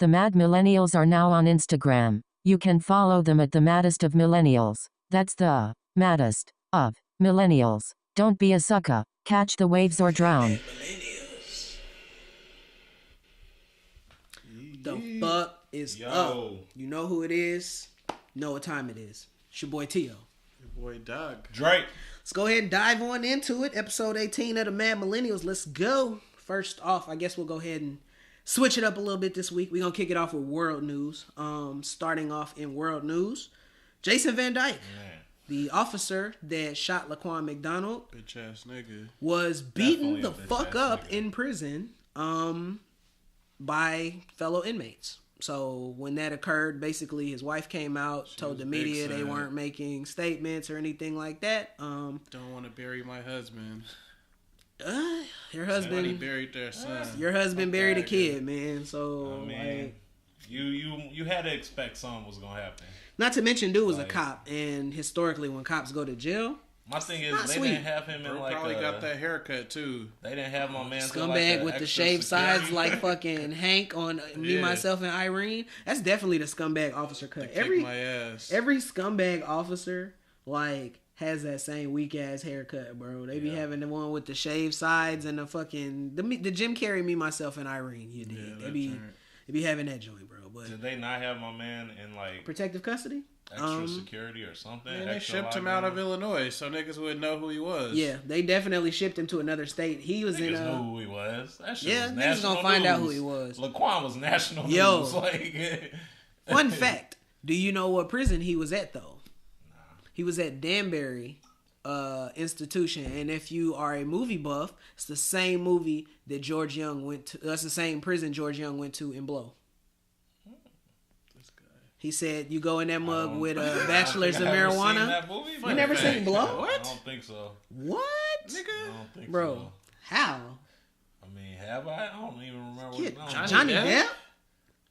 The Mad Millennials are now on Instagram. You can follow them at the maddest of millennials. That's the maddest of millennials. Don't be a sucker. Catch the waves or drown. The fuck is up? You know who it is. You know what time it is. It's your boy Tiio. Your boy Doug. Drake. Let's go ahead and dive on into it. Episode 18 of the Mad Millennials. Let's go. First off, I guess we'll go ahead and switch it up a little bit this week. We're going to kick it off with world news. Starting off in world news, Jason Van Dyke, the officer that shot Laquan McDonald, bitch ass nigga, was beaten the fuck up in prison by fellow inmates. So when that occurred, basically his wife came out, told the media they weren't making statements or anything like that. Don't want to bury my husband. Your husband Somebody buried their son. Your husband buried a kid, man. So I mean, you had to expect something was gonna happen. Not to mention, dude was a cop, and historically, when cops go to jail, my thing is they didn't have him in like probably got that haircut too. They didn't have my man scumbag like with the shaved sides like fucking Hank on Me, Myself, and Irene. That's definitely the scumbag officer cut. Every scumbag officer like has that same weak ass haircut, bro. They be having the one with the shaved sides and the fucking the Jim Carrey Me, Myself, and Irene. You did. They be having that joint, bro. But did they not have my man in like protective custody? Extra security or something? Man, they shipped him out of Illinois so niggas wouldn't know who he was. Yeah, they definitely shipped him to another state. He was niggas in knew who he was. That shit was niggas gonna find out who he was. Laquan was national news. Like, fun fact: do you know what prison he was at though? Nah. He was at Danbury institution, and if you are a movie buff, it's the same movie that George Young went to. That's the same prison George Young went to in Blow. He said, you go in that mug with bachelors of marijuana. You never seen Blow? What? I don't think so. What? Nigga? I don't think bro, so. How? I mean, have I? I don't even remember what Johnny Depp?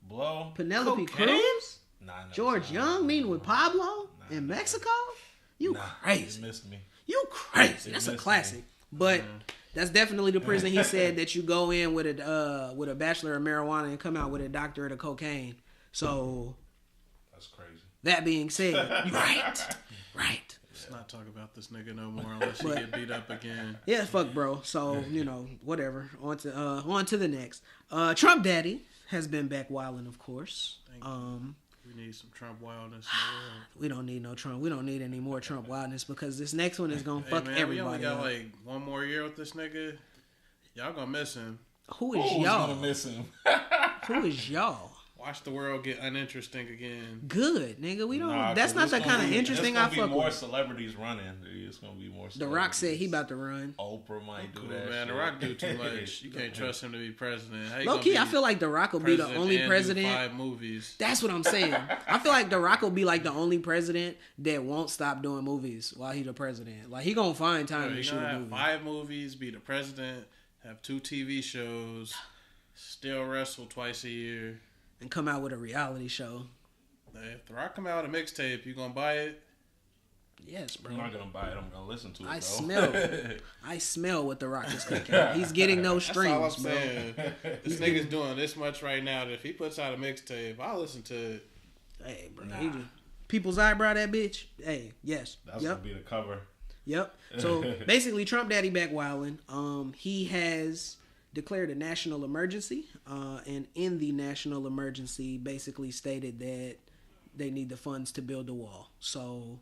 Blow? Penelope Cruz? Nah, George Young meeting with Pablo in Mexico? You crazy. You missed me. You crazy. That's a classic. But that's definitely the prison he said that you go in with a bachelor of marijuana and come out with a doctorate of cocaine. So... That's crazy. That being said, right. Let's not talk about this nigga no more unless you get beat up again. Yeah, fuck, bro. So whatever. On to the next. Trump Daddy has been back wilding, of course. We need some Trump wildness. We don't need no Trump. We don't need any more Trump wildness because this next one is gonna fuck everybody. We only got like one more year with this nigga. Y'all gonna miss him. Who is y'all? Gonna miss him? Who is y'all? Watch the world get uninteresting again. Good, nigga. We don't. That's not the kind of interesting I fuck with. There's gonna be more celebrities running. It's gonna be more. The Rock said he about to run. Oprah might do that. Man, The Rock do too much. You can't trust him to be president. Low key, I feel like The Rock will be the only president. 5 movies. That's what I'm saying. I feel like The Rock will be like the only president that won't stop doing movies while he's the president. Like he gonna find time to shoot a movie. 5 movies, be the president, have 2 TV shows, still wrestle twice a year. And come out with a reality show. If The Rock come out with a mixtape, you gonna buy it? Yes, bro. I'm not gonna buy it. I'm gonna listen to it. I smell what The Rock is cooking. He's getting no streams, that's all I'm saying. This nigga's doing this much right now that if he puts out a mixtape, I'll listen to it. Hey, bro. People's eyebrow that bitch. Hey, yes. That's gonna be the cover. Yep. So basically, Trump Daddy back wildin'. He has declared a national emergency, and in the national emergency basically stated that they need the funds to build a wall. So,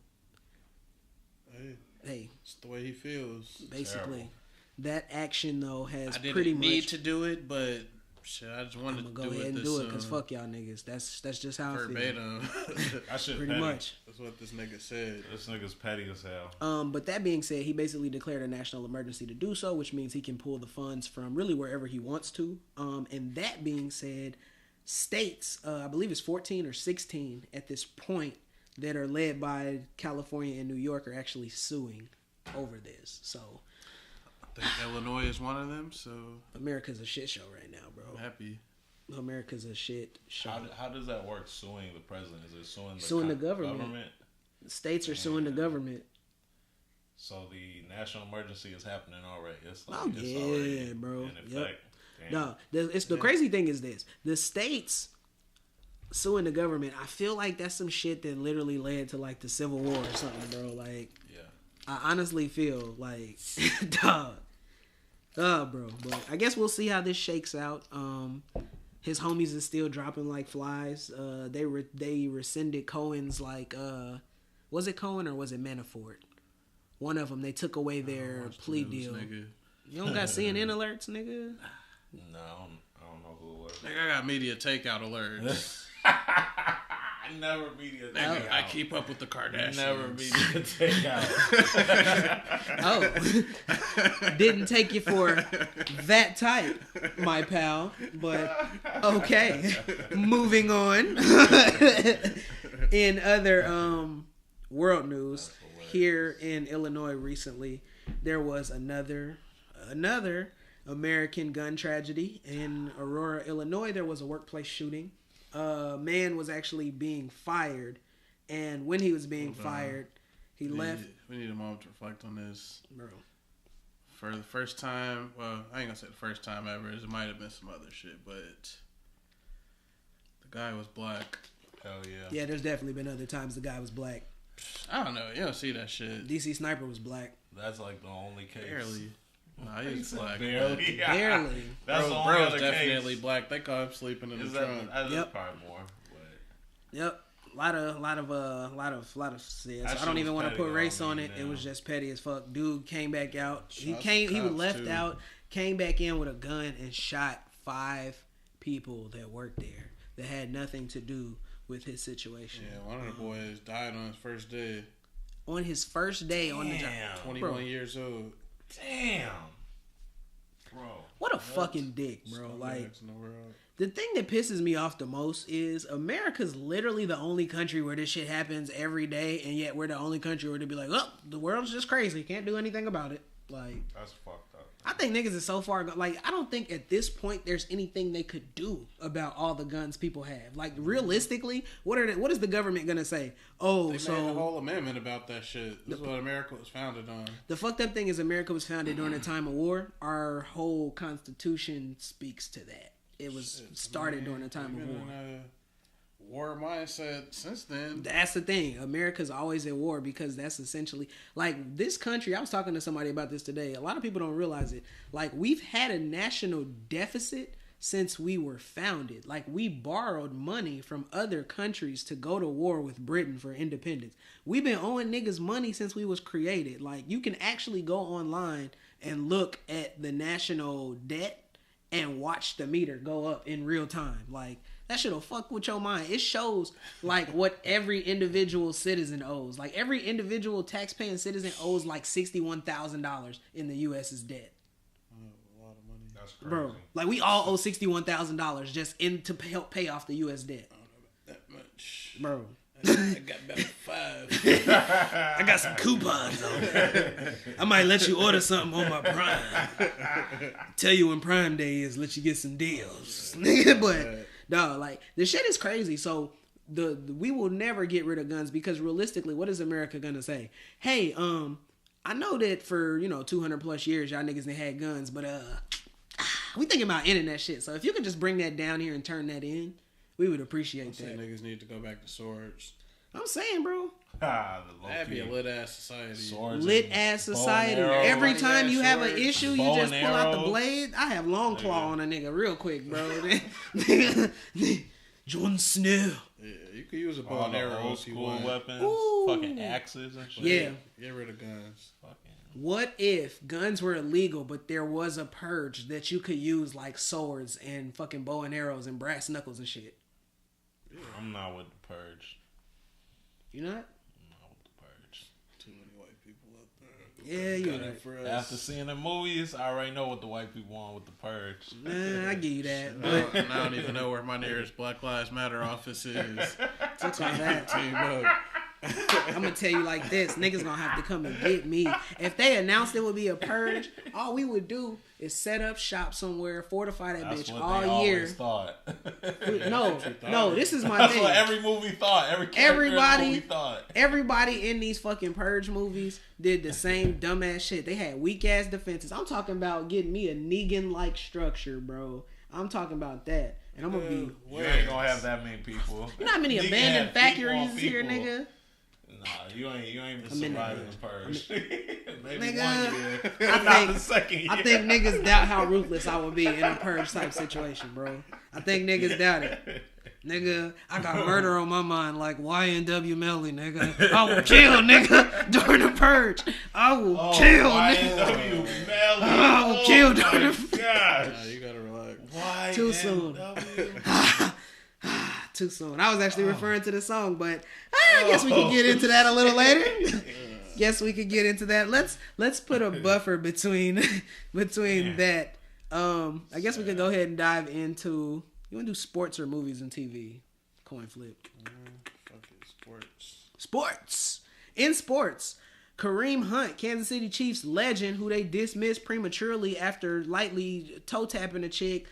hey, it's the way he feels. Basically, that action though has I didn't pretty much need to do it, but shit, I just wanted to go ahead and do it because fuck y'all niggas. That's just how verbatim. I should pretty much. That's what this nigga said. This nigga's petty as hell. But that being said, he basically declared a national emergency to do so, which means he can pull the funds from really wherever he wants to. And that being said, states, I believe it's 14 or 16 at this point that are led by California and New York are actually suing over this. So I think Illinois is one of them. So America's a shit show right now, bro. I'm happy. America's a shit show. How does that work? Suing the president? Is it suing the government? States are suing the government. So the national emergency is happening already. It's already bro. In effect. No, it's the crazy thing is this: the states suing the government, I feel like that's some shit that literally led to like the Civil War or something, bro. Like, Yeah. I honestly feel like, dog. Bro. But I guess we'll see how this shakes out. His homies is still dropping like flies. They rescinded Cohen's like, was it Cohen or was it Manafort? One of them. They took away their plea deal. Nigga. You don't got CNN alerts, nigga? No, I don't know who it was. Nigga, I got media takeout alerts. I never media Nigga, takeout. I keep up with the Kardashians. Never media takeout. Oh. Didn't take you for that type, my pal. But, okay. Moving on. In other world news, here in Illinois recently, there was another American gun tragedy. In Aurora, Illinois, there was a workplace shooting. A man was actually being fired, and when he was being fired, he left. We need a moment to reflect on this. Bro. For the first time, well, I ain't gonna say the first time ever. It might have been some other shit, but the guy was black. Hell yeah. Yeah, there's definitely been other times the guy was black. I don't know. You don't see that shit. DC Sniper was black. That's like the only case. Barely. Nah, he was black. Barely. Barely. That's the only Bro's other definitely case. black. They caught him sleeping in the trunk. That's Yep. probably more. But Yep. A lot of yeah, That so I shit don't even was want to petty put race on on me, it. It damn. was just petty as fuck. Dude came back out. He Shots was cops, left too. out, came back in with a gun and shot 5 people that worked there that had nothing to do with his situation. Yeah, one of the boys died on his first day. On his first day on the job. Damn. 21 Bro. years old. Damn. Bro. What a fucking dick, bro. Like, Scumbags in the world. the thing that pisses me off the most is America's literally the only country where this shit happens every day, and yet we're the only country where they be like, oh, the world's just crazy. Can't do anything about it. Like, That's fucked up. I think niggas is so far like, I don't think at this point there's anything they could do about all the guns people have. Like, realistically, what is the government gonna say? Oh, They so made a whole amendment about that shit. This is what America was founded on. the fucked up thing is America was founded during a time of war. Our whole constitution speaks to that. It was started during a time of We've war. been in a war mindset since then. That's the thing. America's always at war because that's essentially like this country. I was talking to somebody about this today. A lot of people don't realize it. Like, we've had a national deficit since we were founded. Like, we borrowed money from other countries to go to war with Britain for independence. We've been owing niggas money since we was created. Like, you can actually go online and look at the national debt and watch the meter go up in real time. Like, that shit'll fuck with your mind. It shows like what every individual citizen owes. Like, every individual taxpaying citizen owes like $61,000 in the U.S.'s debt. A lot of money. That's crazy. Bro, like, we all owe $61,000 just to help pay off the U.S. debt. I don't know about that much. Bro, I got about 5. I got some coupons on it. I might let you order something on my Prime. Tell you when Prime Day is, let you get some deals. But no, like, the shit is crazy. So we will never get rid of guns because realistically, what is America gonna say? Hey, I know that for 200 plus years y'all niggas done had guns, but we thinking about ending that shit. So if you could just bring that down here and turn that in, we would appreciate Say that. niggas need to go back to swords. I'm saying, bro. That'd be a lit ass society. Swords Lit and ass bow and society. arrow. Every Mighty time ass you have an swords, issue, you bow just and pull out the arrows. blade. I have long claw on a nigga real quick, bro. Jon Snow. Yeah, you could use a bow All and the arrow old if you school want. weapons, Ooh. fucking axes and shit. Yeah. Get rid of guns. Fucking. What if guns were illegal, but there was a purge that you could use like swords and fucking bow and arrows and brass knuckles and shit? I'm not with the purge. You not? I'm not with the purge. Too many white people out there. Yeah, you Got it right. for us. After seeing the movies, I already know what the white people want with the purge. Nah, I give you that. And I don't even know where my nearest Black Lives Matter office is. Fuck all that. Team up. I'm gonna tell you like this: niggas gonna have to come and get me. If they announced it would be a purge, all we would do is set up shop somewhere, fortify that That's bitch what all they year. always thought. No, this is my That's thing. what every movie thought. Every character in the Everybody- movie thought. Everybody in these fucking purge movies did the same dumbass shit. They had weak ass defenses. I'm talking about getting me a Negan like structure, bro. I'm talking about that. And I'm gonna be. You ain't gonna have that many people. You know how many abandoned factories here, nigga? Nah, you ain't been surviving the purge. Maybe Nigga, 1 year. Not the second year. I think niggas doubt how ruthless I would be in a purge type situation, bro. I think niggas doubt it. Nigga, I got murder on my mind like YNW Melly, nigga. I will kill, nigga, during the purge. I will kill, nigga. YNW Melly. I will kill during the purge. God. Nah, you gotta relax. Too soon. Too soon. I was actually referring to the song, but I guess we can get into that a little later. Guess we could get into that. Let's put a buffer between that. I guess we could go ahead and dive into. You want to do sports or movies and TV? Coin flip. Sports. In sports, Kareem Hunt, Kansas City Chiefs legend, who they dismissed prematurely after lightly toe tapping a chick,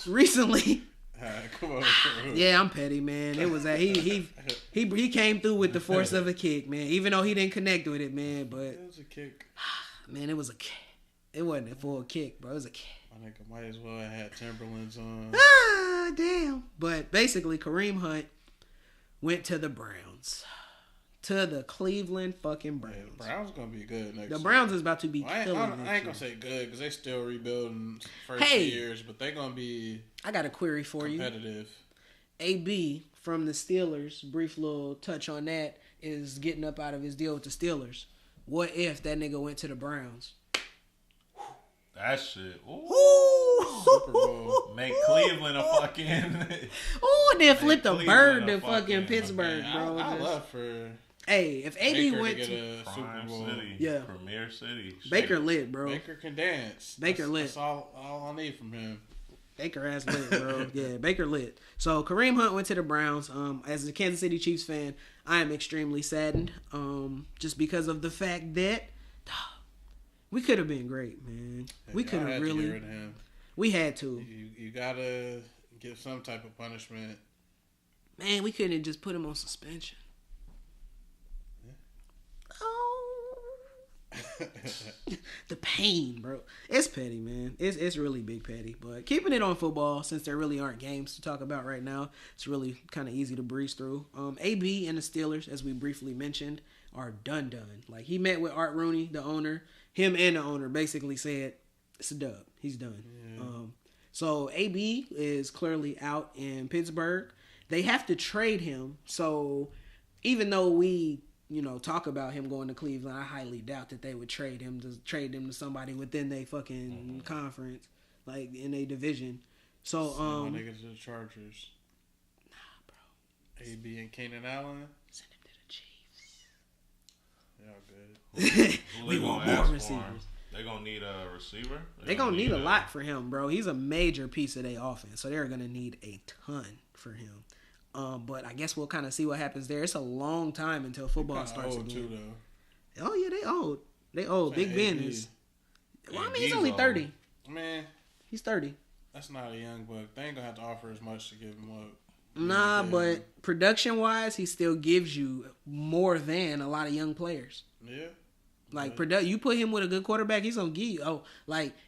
recently. Come on. Yeah, I'm petty, man. It was that he came through with the force of a kick, man. Even though he didn't connect with it, man. But It was a kick. Man, it was a kick. It wasn't a full kick, bro. It was a kick. My nigga might as well have had Timberlands on. Ah, damn. But basically, Kareem Hunt went to the Browns. To the Cleveland fucking Browns. Yeah, the Browns gonna be good next The year. Browns is about to be I killing ain't next gonna year. say good because they still rebuilding first Hey. years, but they gonna be I got a query for you. competitive. AB from the Steelers, brief little touch on that, is getting up out of his deal with the Steelers. What if that nigga went to the Browns? That shit. Ooh. Super Bowl. Make Cleveland a fucking. Ooh, and then flipped a Cleveland bird a to fucking fucking- Pittsburgh, Man, bro. I Just- love for Hey, if AB Baker went to get to a Super Prime Bowl. City. Yeah. Premier City. Baker Shit. lit, bro. Baker can dance. Baker lit. That's all I need from him. Baker ass lit, bro. Yeah, Baker lit. So Kareem Hunt went to the Browns. As a Kansas City Chiefs fan, I am extremely saddened. Just because of the fact that we could have been great, man. We Y'all could had have to get really. rid of him. We had to. You gotta give some type of punishment. Man, we couldn't have just put him on suspension. Oh. The pain, bro. It's petty, man. It's really big petty. But keeping it on football, since there really aren't games to talk about right now, it's really kind of easy to breeze through. AB and the Steelers, as we briefly mentioned, are done. Like, he met with Art Rooney, the owner. Him and the owner basically said, it's a dub. He's done. Yeah. So AB is clearly out in Pittsburgh. They have to trade him. So even though we, talk about him going to Cleveland, I highly doubt that they would trade him to somebody within their fucking conference, like in a division. So my niggas to the Chargers. Nah, bro. AB and Keenan Allen. Send him to the Y'all good. We want more receivers. They're going to need a receiver. They're going to need a lot for him, bro. He's a major piece of their offense, so they're going to need a ton for him. But I guess we'll kind of see what happens there. It's a long time until football starts old again. too, though. Oh, yeah, they old. They old. Big Ben is. Well, I mean, he's only 30. Man, He's 30. that's not a young buck. They ain't gonna have to offer as much to give him up. Nah, Yeah. but production-wise, he still gives you more than a lot of young players. Yeah. Like, you put him with a good quarterback, he's going to give you...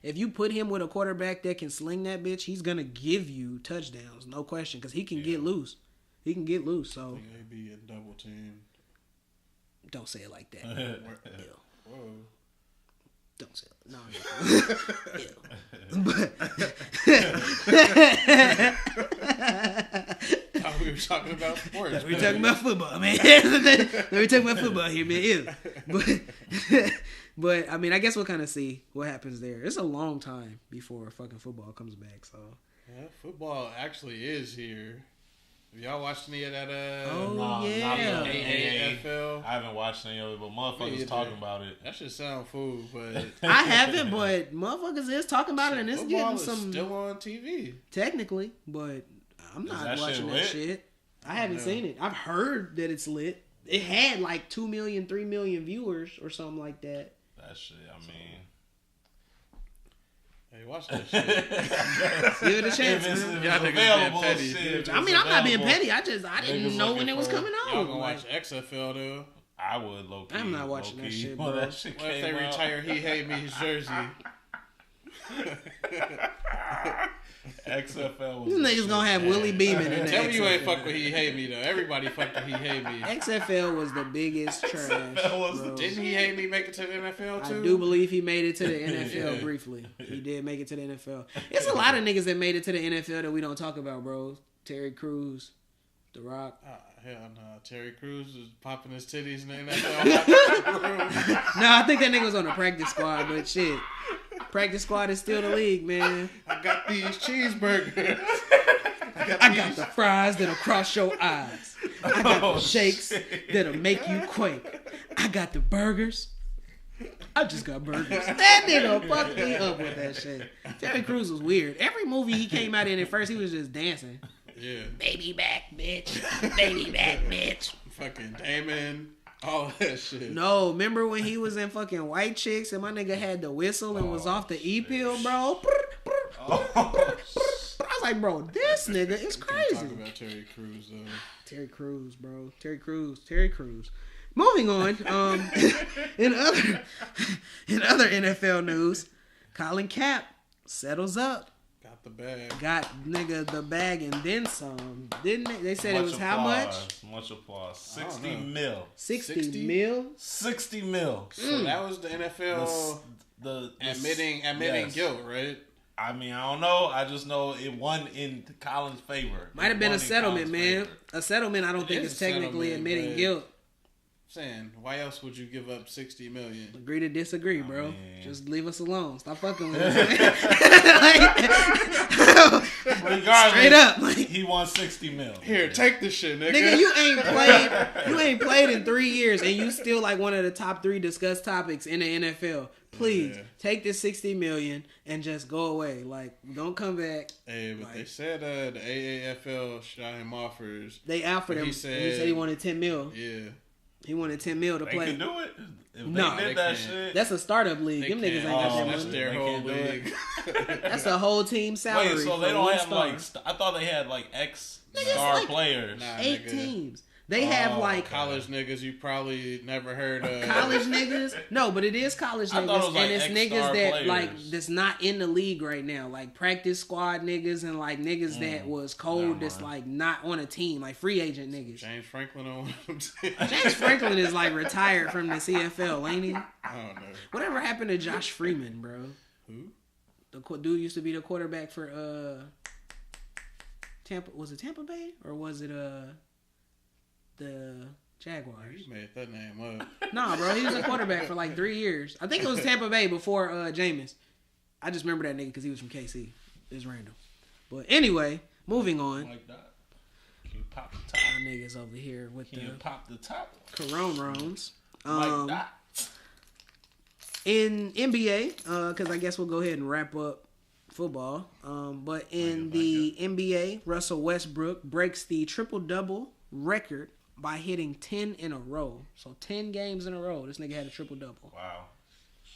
if you put him with a quarterback that can sling that bitch, he's going to give you touchdowns, no question, because he can get loose. He can get loose, so... I think they be in double team. Don't say it like that. Ew. Whoa. Don't say it. No. Thought we were talking about sports. We're talking about football, man. We're talking about football here, man. Ew. But, I mean, I guess we'll kind of see what happens there. It's a long time before fucking football comes back, so... Yeah, football actually is here. Have y'all watched any of that? yeah. AFL. I haven't watched any of it, but motherfuckers either. talking about it. That should sound food, but I haven't, but motherfuckers is talking about it, and it's football getting is some... still on TV. Technically, but I'm not that watching shit that lit? shit. I haven't No. seen it. I've heard that it's lit. It had like 2 million, 3 million viewers or something like that. That shit, I mean... Hey, watch that shit. Give it a chance, If it's man. Y'all niggas available, being petty. shit, if I mean, it's I'm not being available, petty. I didn't Niggas know when looking it was for- coming Y'all out. gonna Like, watch XFL though? I would, low-key. I'm not watching that low-key. shit, When bro. that shit What if they came out. retire He Hate Me's jersey? XFL was These niggas gonna have Willie Beeman in the Tell me you ain't XFL. fuck with He Hate Me though. Everybody fucked with He Hate Me. XFL was the biggest trash. Bro. Didn't He Hate Me make it to the NFL too? I do believe he made it to the NFL briefly. He did make it to the NFL. There's a lot of niggas that made it to the NFL that we don't talk about, bro. Terry Crews, The Rock. Hell no. Terry Crews was popping his titties in the NFL. No, I think that nigga was on the practice squad, but shit. Practice squad is still the league, man. I got these cheeseburgers. I got the fries that'll cross your eyes. I got the shakes that'll make you quake. I got the burgers. I just got burgers. That nigga fucked me up with that shit. Terry Crews was weird. Every movie he came out in at first, he was just dancing. Yeah. Baby back, bitch. Baby back, bitch. Fucking Damon. All that shit. No, remember when he was in fucking White Chicks and my nigga had the whistle and was off the E-pill, bro? I was like, bro, this nigga is crazy. Talk about Terry Crews, though. Terry Crews, bro. Terry Crews. Moving on. In other NFL news, Colin Kap settles up. Got the bag. Got nigga the bag and then some. Didn't they? They said it was how much? Much applause. 60 mil. 60 mil? 60 mil. So that was the NFL admitting yes. guilt, right? I mean, I don't know. I just know it won in Colin's favor. Might have been a settlement, man. A settlement I don't think is technically admitting guilt. Saying, why else would you give up $60 million? Agree to disagree, bro. Man. Just leave us alone. Stop fucking with us. Regardless, straight up, he won 60 mil. Here, take this shit, nigga. Nigga, you ain't played in 3 years, and you still like one of the top 3 discussed topics in the NFL. Please take this $60 million and just go away. Like, don't come back. Hey, but they said the AAFL shot him offers. They offered him. He said he wanted 10 mil. Yeah. He wanted 10 mil to They play. can do it. If No, they did that shit. That's a startup league. Them niggas ain't got that That's money. their They whole can't do league. That's a whole team salary. Wait, so for they don't one have star. like? I thought they had like star like players. Nah, 8 nigga. teams. They have like college niggas you probably never heard of. college niggas. No, but it is college I thought it niggas, was like and it's niggas ex-star that players. like that's not in the league right now, like practice squad niggas and like niggas that was cold that's like not on a team, like free agent niggas. James Franklin on James Franklin is like retired from the CFL, ain't he? I don't know. Whatever happened to Josh Freeman, bro? Who? The dude used to be the quarterback for Tampa. Was it Tampa Bay or was it the Jaguars? You made that name up. Nah, bro, he was a quarterback for like 3 years. I think it was Tampa Bay before Jameis. I just remember that nigga because he was from KC. It's random. But anyway, moving on. Like that. Can you pop the top? My niggas over here with Can you pop the top? coronavirus. Like that. In NBA, because I guess we'll go ahead and wrap up football. But in the NBA, Russell Westbrook breaks the triple-double record by hitting 10 in a row. So 10 games in a row, this nigga had a triple-double. Wow.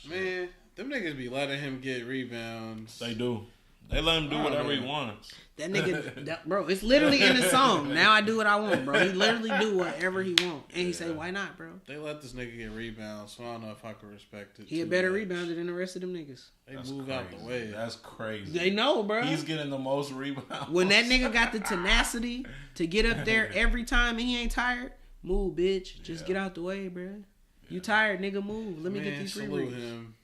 Man, them niggas be letting him get rebounds. They do. They let him do whatever he wants. That nigga, bro, it's literally in the song. Now I do what I want, bro. He literally do whatever he want. And he say, why not, bro? They let this nigga get rebounds, so I don't know if I can respect it. He a better rebounder than the rest of them niggas. They move out the way. That's crazy. They know, bro. He's getting the most rebounds. When that nigga got the tenacity to get up there every time and he ain't tired, move, bitch. Just get out the way, bro. You tired, nigga, move. Let me get these free salute reads. him.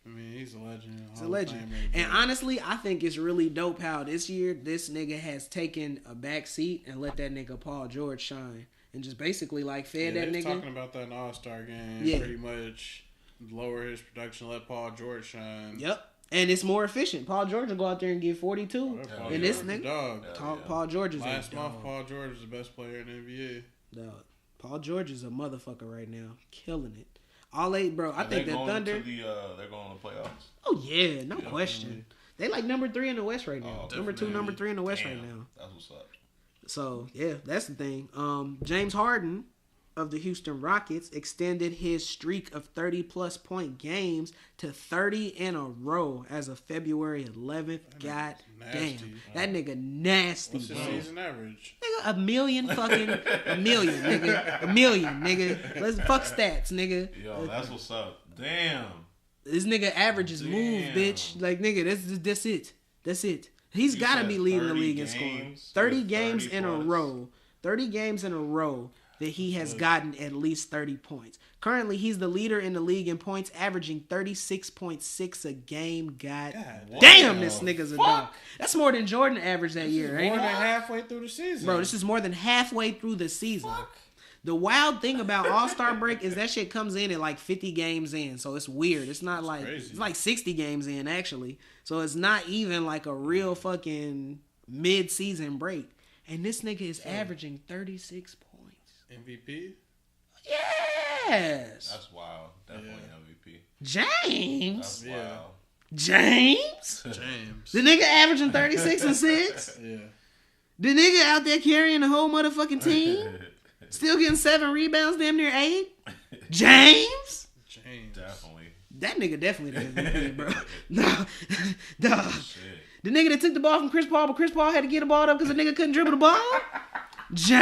I mean, he's a legend. He's a legend. And honestly, I think it's really dope how this year, this nigga has taken a back seat and let that nigga Paul George shine. And just basically, like, fed that nigga. Talking about that in the All-Star game. Yeah. Pretty much lower his production, let Paul George shine. Yep. And it's more efficient. Paul George will go out there and get 42. And this nigga, dog. Paul George is Last a month, dog. Paul George was the best player in the NBA. Dog. Paul George is a motherfucker right now. Killing it. All eight, bro. I think the Thunder. They're going to the playoffs. Oh, yeah. No question. They like number 3 in the West right now. Number 2, definitely. number 3 in the West right now. That's what's up. So, yeah, that's the thing. James Harden of the Houston Rockets extended his streak of 30-plus point games to 30 in a row as of February 11th. God damn. That nigga nasty, What's his bro. season average? Nigga, a million, nigga. Let's fuck stats, nigga. Yo, that's what's up. Damn. This nigga averages move, bitch. Like, nigga, that's it. That's it. He's got to be leading the league in scoring. 30 games in a row. 30 games in a row that he has gotten at least 30 points. Currently, he's the leader in the league in points, averaging 36.6 a game. God damn, this nigga's a dog. That's more than Jordan averaged that year. More than halfway through the season. Bro, this is more than halfway through the season. The wild thing about All-Star break is that shit comes in at like 50 games in. So it's weird. It's not like, it's like 60 games in actually. So it's not even like a real fucking mid-season break. And this nigga is averaging 36 points. MVP? Yes. That's wild. Definitely MVP. James. That's wild. James. The nigga averaging 36 and 6. Yeah. The nigga out there carrying the whole motherfucking team. Still getting 7 rebounds, damn near 8. James. Definitely. That nigga definitely the MVP, bro. No. Duh. The nigga that took the ball from Chris Paul, but Chris Paul had to get the ball up because the nigga couldn't dribble the ball. James.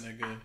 That nigga.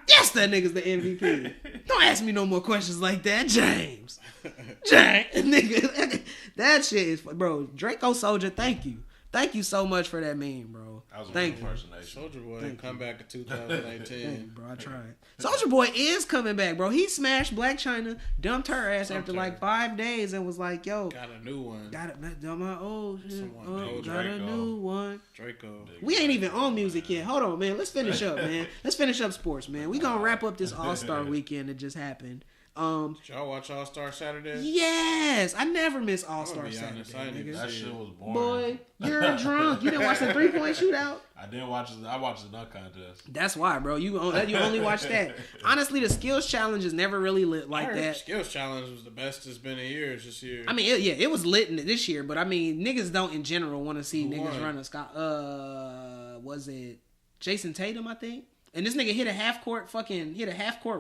Yes, that nigga's the MVP. Don't ask me no more questions like that, James. Nigga, that shit is, bro. Draco Soldier, thank you. Thank you so much for that meme, bro. That was a thank good you. impersonation. Soldier Boy come back in 2019. Bro, I tried. Soldier Boy is coming back, bro. He smashed Black China, dumped her ass after like 5 days, and was like, "Yo, got a new one. Got it, my old shit. Got Draco. a new one." Draco. We ain't even on music yet. Hold on, man. Let's finish up, man. Let's finish up sports, man. We gonna wrap up this All-Star weekend that just happened. Did y'all watch All-Star Saturday? Yes, I never miss All-Star Saturday. Nigga. That shit was boring. Boy, you're drunk. You didn't watch the 3-point shootout? I didn't watch it. I watched the dunk contest. That's why, bro. You only watch that. Honestly, the skills challenge is never really lit like that. Skills challenge was the best it's been in years this year. I mean, it was lit in this year, but I mean, niggas don't in general want to see niggas run a Scott. Was it Jason Tatum? I think. And this nigga hit a half court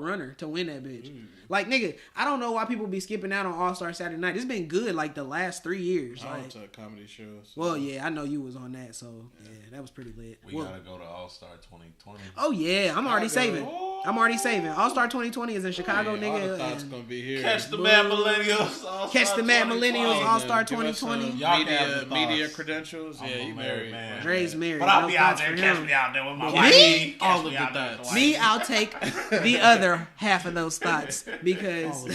runner to win that bitch. Like, nigga, I don't know why people be skipping out on All-Star Saturday night. It's been good like the last 3 years. I like, went to comedy shows. Well, yeah, I know you was on that, so yeah, that was pretty lit. We gotta go to All-Star 2020. Oh yeah, I'm already saving. All-Star 2020 is in Chicago, nigga. All the thoughts gonna be here. Catch the Mad Millennials. Catch the Mad Millennials All-Star 2020. Media credentials. Yeah, you married. Dre's married. But I'll be out there. Catch me out there with my wife. Me? All of the thoughts. Me, I'll take the other half of those thoughts because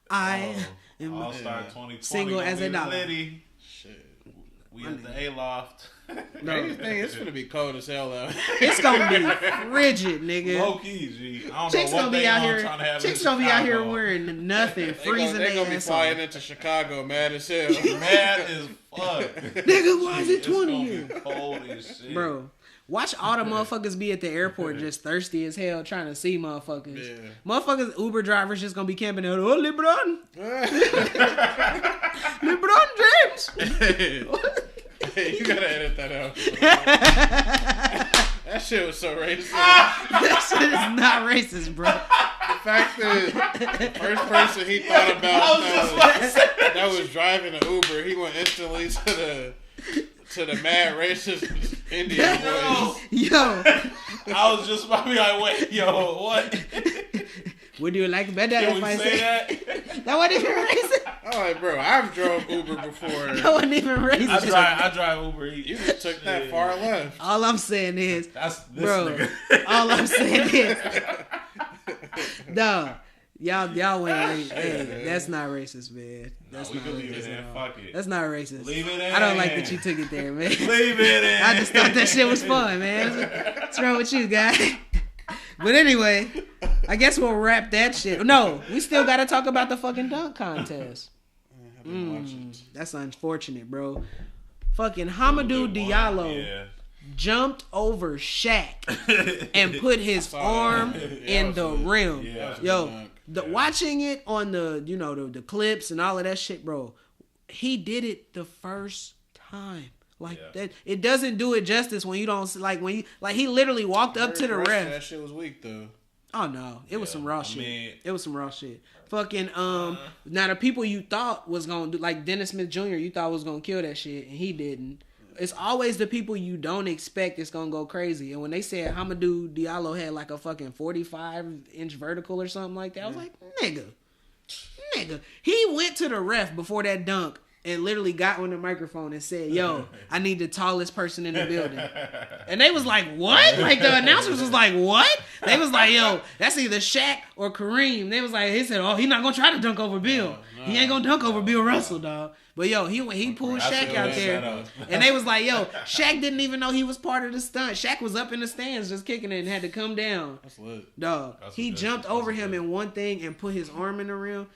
I am All-Star 2020 single as a dollar. Shit. We in the A-loft. Crazy thing, it's gonna be cold as hell out. It's gonna be frigid, nigga. Low key, G. I don't Chicks know what gonna be out here. Chicks gonna be out here Chicago. wearing nothing, freezing They gonna be ass flying off. into Chicago mad as hell. Mad as fuck. Nigga, why is it 20 It's here? gonna be cold as shit. Bro, watch all the motherfuckers be at the airport just thirsty as hell trying to see motherfuckers. Yeah. Motherfuckers, Uber drivers just gonna be camping out. Oh, LeBron. LeBron James. Hey, you gotta edit that out. That shit was so racist. That shit is not racist, bro. The fact that the first person he thought about that was driving an Uber, he went instantly to the mad racist Indian boys. Yo. I was just about to be like, wait, yo, what? Would you like better Can if we I say said that? that wasn't even racist? I'm like, bro, I've drove Uber before. That wasn't even racist. I drive Uber Eats. You just took that far left. All I'm saying is, That's this bro. nigga. All I'm saying is, no, y'all went. Hey, that's not racist, man. That's We not can leave it racist in. at all. Fuck it. That's not racist. Leave it in. I don't like that you took it there, man. Leave it in. I just thought that shit was fun, man. What's wrong with you, guy? But anyway, I guess we'll wrap that shit. No, we still got to talk about the fucking dunk contest. That's unfortunate, bro. Fucking Hamidou Diallo jumped over Shaq and put his arm in the rim. Yo, watching it on the the clips and all of that shit, bro. He did it the first time. That, it doesn't do it justice when you don't he literally walked up to the ref. That shit was weak though. Oh no, it was some raw shit. It was some raw shit. Fucking now the people you thought was gonna do, like Dennis Smith Jr. you thought was gonna kill that shit and he didn't. It's always the people you don't expect that's gonna go crazy. And when they said Hamidou Diallo had like a fucking 45-inch vertical or something like that, I was like, nigga. He went to the ref before that dunk and literally got on the microphone and said, "Yo, I need the tallest person in the building." And they was like, "What?" Like the announcers was like, "What?" They was like, "Yo, that's either Shaq or Kareem." They was like, he said, "Oh, he not gonna try to dunk over Bill. He ain't gonna dunk over Bill Russell, dog." But yo, he pulled Shaq out there, and they was like, "Yo, Shaq didn't even know he was part of the stunt. Shaq was up in the stands just kicking it and had to come down." That's lit. Dog, he jumped over him in one thing and put his arm in the rim.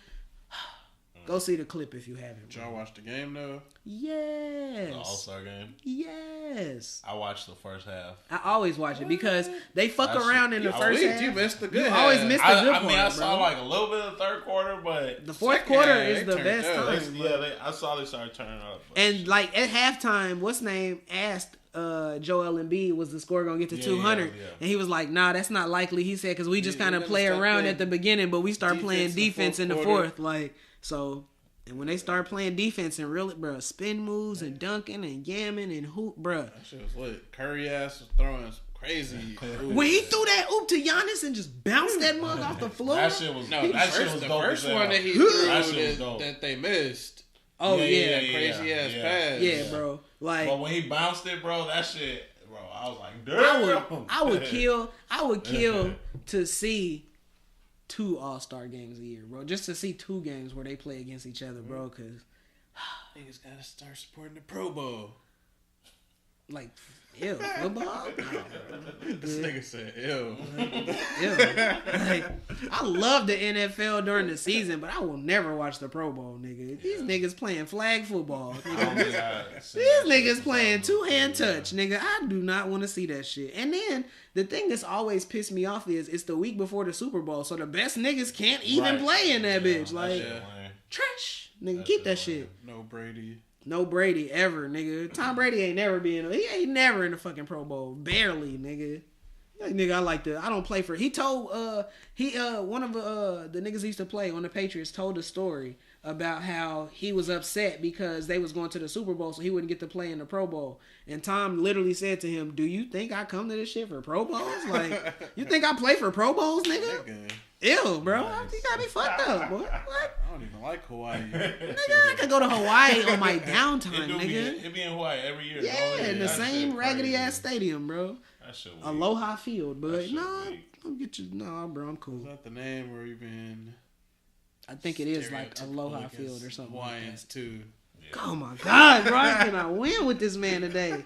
Go see the clip if you haven't. Did y'all watch the game though? Yes. The All-Star game? Yes. I watched the first half. I always watch it because they fuck around in the first half. You missed the good You half. always miss the good part, I saw bro. like a little bit of the third quarter, but The fourth quarter is the turned best up. time. I saw they started turning up. And like at halftime, what's name asked Joel Embiid, was the score gonna get to 200, and he was like, "Nah, that's not likely." He said, "Because we just kind of play around at the beginning, but we start playing defense in the fourth." Like so. And when they start playing defense and really, bro, spin moves and dunking and yamming and hoop, bro. That shit was lit. Curry ass was throwing some crazy. When he threw that oop to Giannis and just bounced that mug off the floor. That shit was dope. That shit was the dope. first one that he threw dope. that they missed. Oh yeah, crazy ass pass. Yeah, bro. Like, but when he bounced it, bro, that shit, bro, I was like, damn. I would kill to see 2 All-Star games a year, bro. Just to see 2 games where they play against each other, bro. Cause niggas gotta start supporting the Pro Bowl. like, ew, football. This nigga said, "Ew." Ew. Like, I love the NFL during the season, but I will never watch the Pro Bowl, nigga. These niggas playing flag football. Nigga. These niggas playing 2-hand touch, nigga. I do not want to see that shit. And then the thing that's always pissed me off is it's the week before the Super Bowl, so the best niggas can't even play in that bitch. Like, trash, nigga. Keep that shit. No Brady. No Brady ever, nigga. Tom Brady ain't never been. He ain't never in the fucking Pro Bowl. Barely, nigga. Like, nigga, I don't play for. He told one of the niggas he used to play on the Patriots told a story about how he was upset because they was going to the Super Bowl, so he wouldn't get to play in the Pro Bowl. And Tom literally said to him, "Do you think I come to this shit for Pro Bowls? Like, you think I play for Pro Bowls, nigga? Ew, bro. Nice. You got me fucked up, boy. What? I don't even like Hawaii. Nigga, I could go to Hawaii on my downtime, nigga. It be in Hawaii every year. Yeah, in the same raggedy ass stadium, bro. That shit weak. Aloha Field, but no, don't get you. No, bro, I'm cool. Is that the name or even? I think it is like Aloha Field or something. Hawaiians like too. Yeah. Oh my god, bro! I cannot win with this man today.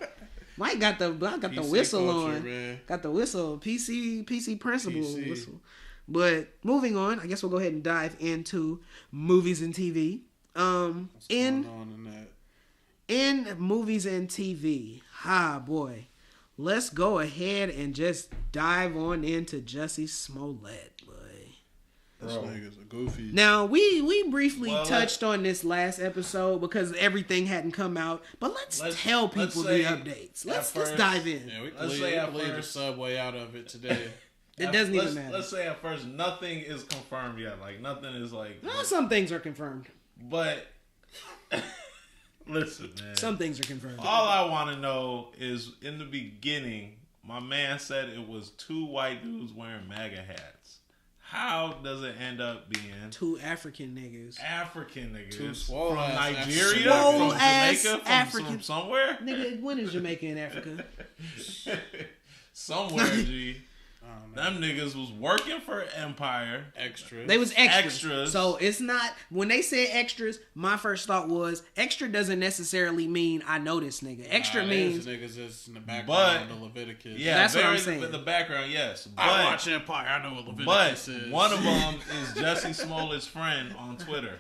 Mike got the whistle culture, on. Man. Got the whistle. PC principle whistle. But moving on, I guess we'll go ahead and dive into movies and TV. What's going on in movies and TV, boy. Let's go ahead and just dive on into Jussie Smollet, boy. This nigga's a goofy. Now, we briefly touched on this last episode because everything hadn't come out, but let's tell people the updates. Let's dive in. Yeah, we can leave the subway out of it today. It doesn't even matter. Let's say at first nothing is confirmed yet. Like nothing is like. Some things are confirmed. But listen, man. Some things are confirmed. All I want to know is in the beginning, my man said it was 2 white dudes wearing MAGA hats. How does it end up being 2 African niggas? 2 from Nigeria, from Jamaica, from somewhere. Nigga, when is Jamaica in Africa? Somewhere, G. Them niggas was working for Empire. Extras. They was extras. So it's not, when they said extras, my first thought was, extra doesn't necessarily mean I know this nigga. Extra means niggas is in the background of Leviticus. Yeah, that's what I'm saying. In the background, yes. But, I watch Empire. I know what Leviticus is. But one of them is Jussie Smollett's friend on Twitter.